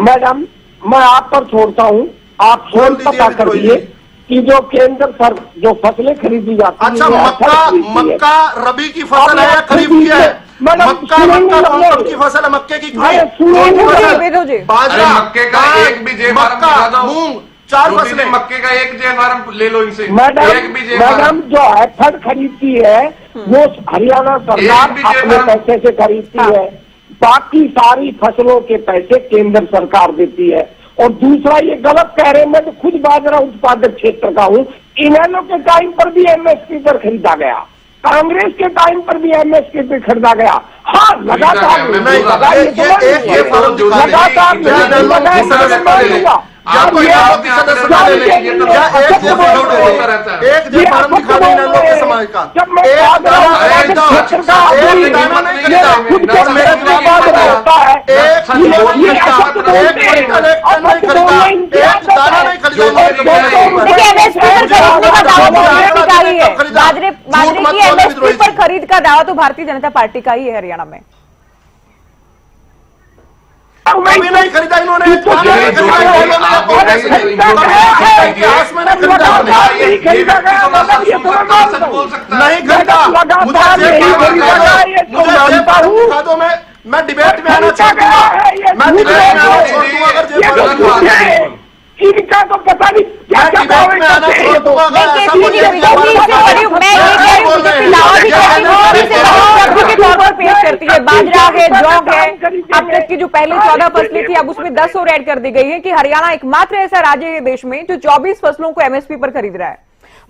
मैडम मैं आप पर छोड़ता हूँ, आप स्वयं पता कर दिए कि जो केंद्र पर जो फसलें खरीदी जाती है। अच्छा, मक्का रबी की फसल है या खरीफ की है? मक्का कौन की फसल है? मक्के की बाजरा, मक्के का एक भी जे मक्का, मूंग, 4 फसलें। मक्के का एक जे फार्म ले लो इनसे। मैडम जो हैफेड खरीदती है वो हरियाणा सरकार अपने पैसे से खरीदती है, बाकी सारी फसलों के पैसे केंद्र सरकार देती है। और दूसरा ये गलत कह रहे हैं, मैं तो खुद बाजरा उत्पादक क्षेत्र का हूँ। इनेलो के टाइम पर भी एमएसपी पर खरीदा गया, कांग्रेस के टाइम पर भी एमएसपी पे खरीदा गया। हाँ, लगातार आपको एक समाज का बाजरे की एमएसपी पर खरीद का दावा तो भारतीय जनता पार्टी का ही है हरियाणा में। कभी नहीं खरीदा इन्होंने। नहीं खरीदा, मैं डिबेट में आना चाहता हूँ। मैं डिबेट में आना छोड़ दूंगा अगर इनका तो पता नहीं क्या डिबेट में आना छोड़ दूंगा। पेश करती है बाजरा है, जौ है। अब तक की जो पहले 14 फसलें थी अब उसमें 10 और ऐड कर दी गई है कि हरियाणा एकमात्र ऐसा राज्य है देश में जो 24 फसलों को एमएसपी पर खरीद रहा है।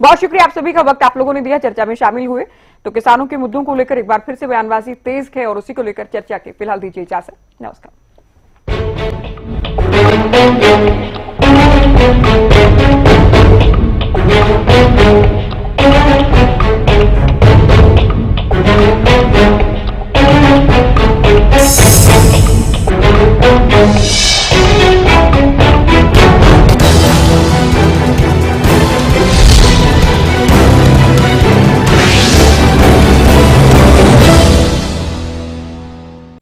बहुत शुक्रिया आप सभी का वक्त आप लोगों ने दिया, चर्चा में शामिल हुए। तो किसानों के मुद्दों को लेकर एक बार फिर से बयानबाजी तेज है और उसी को लेकर चर्चा के फिलहाल दीजिए इजाजत। नमस्कार।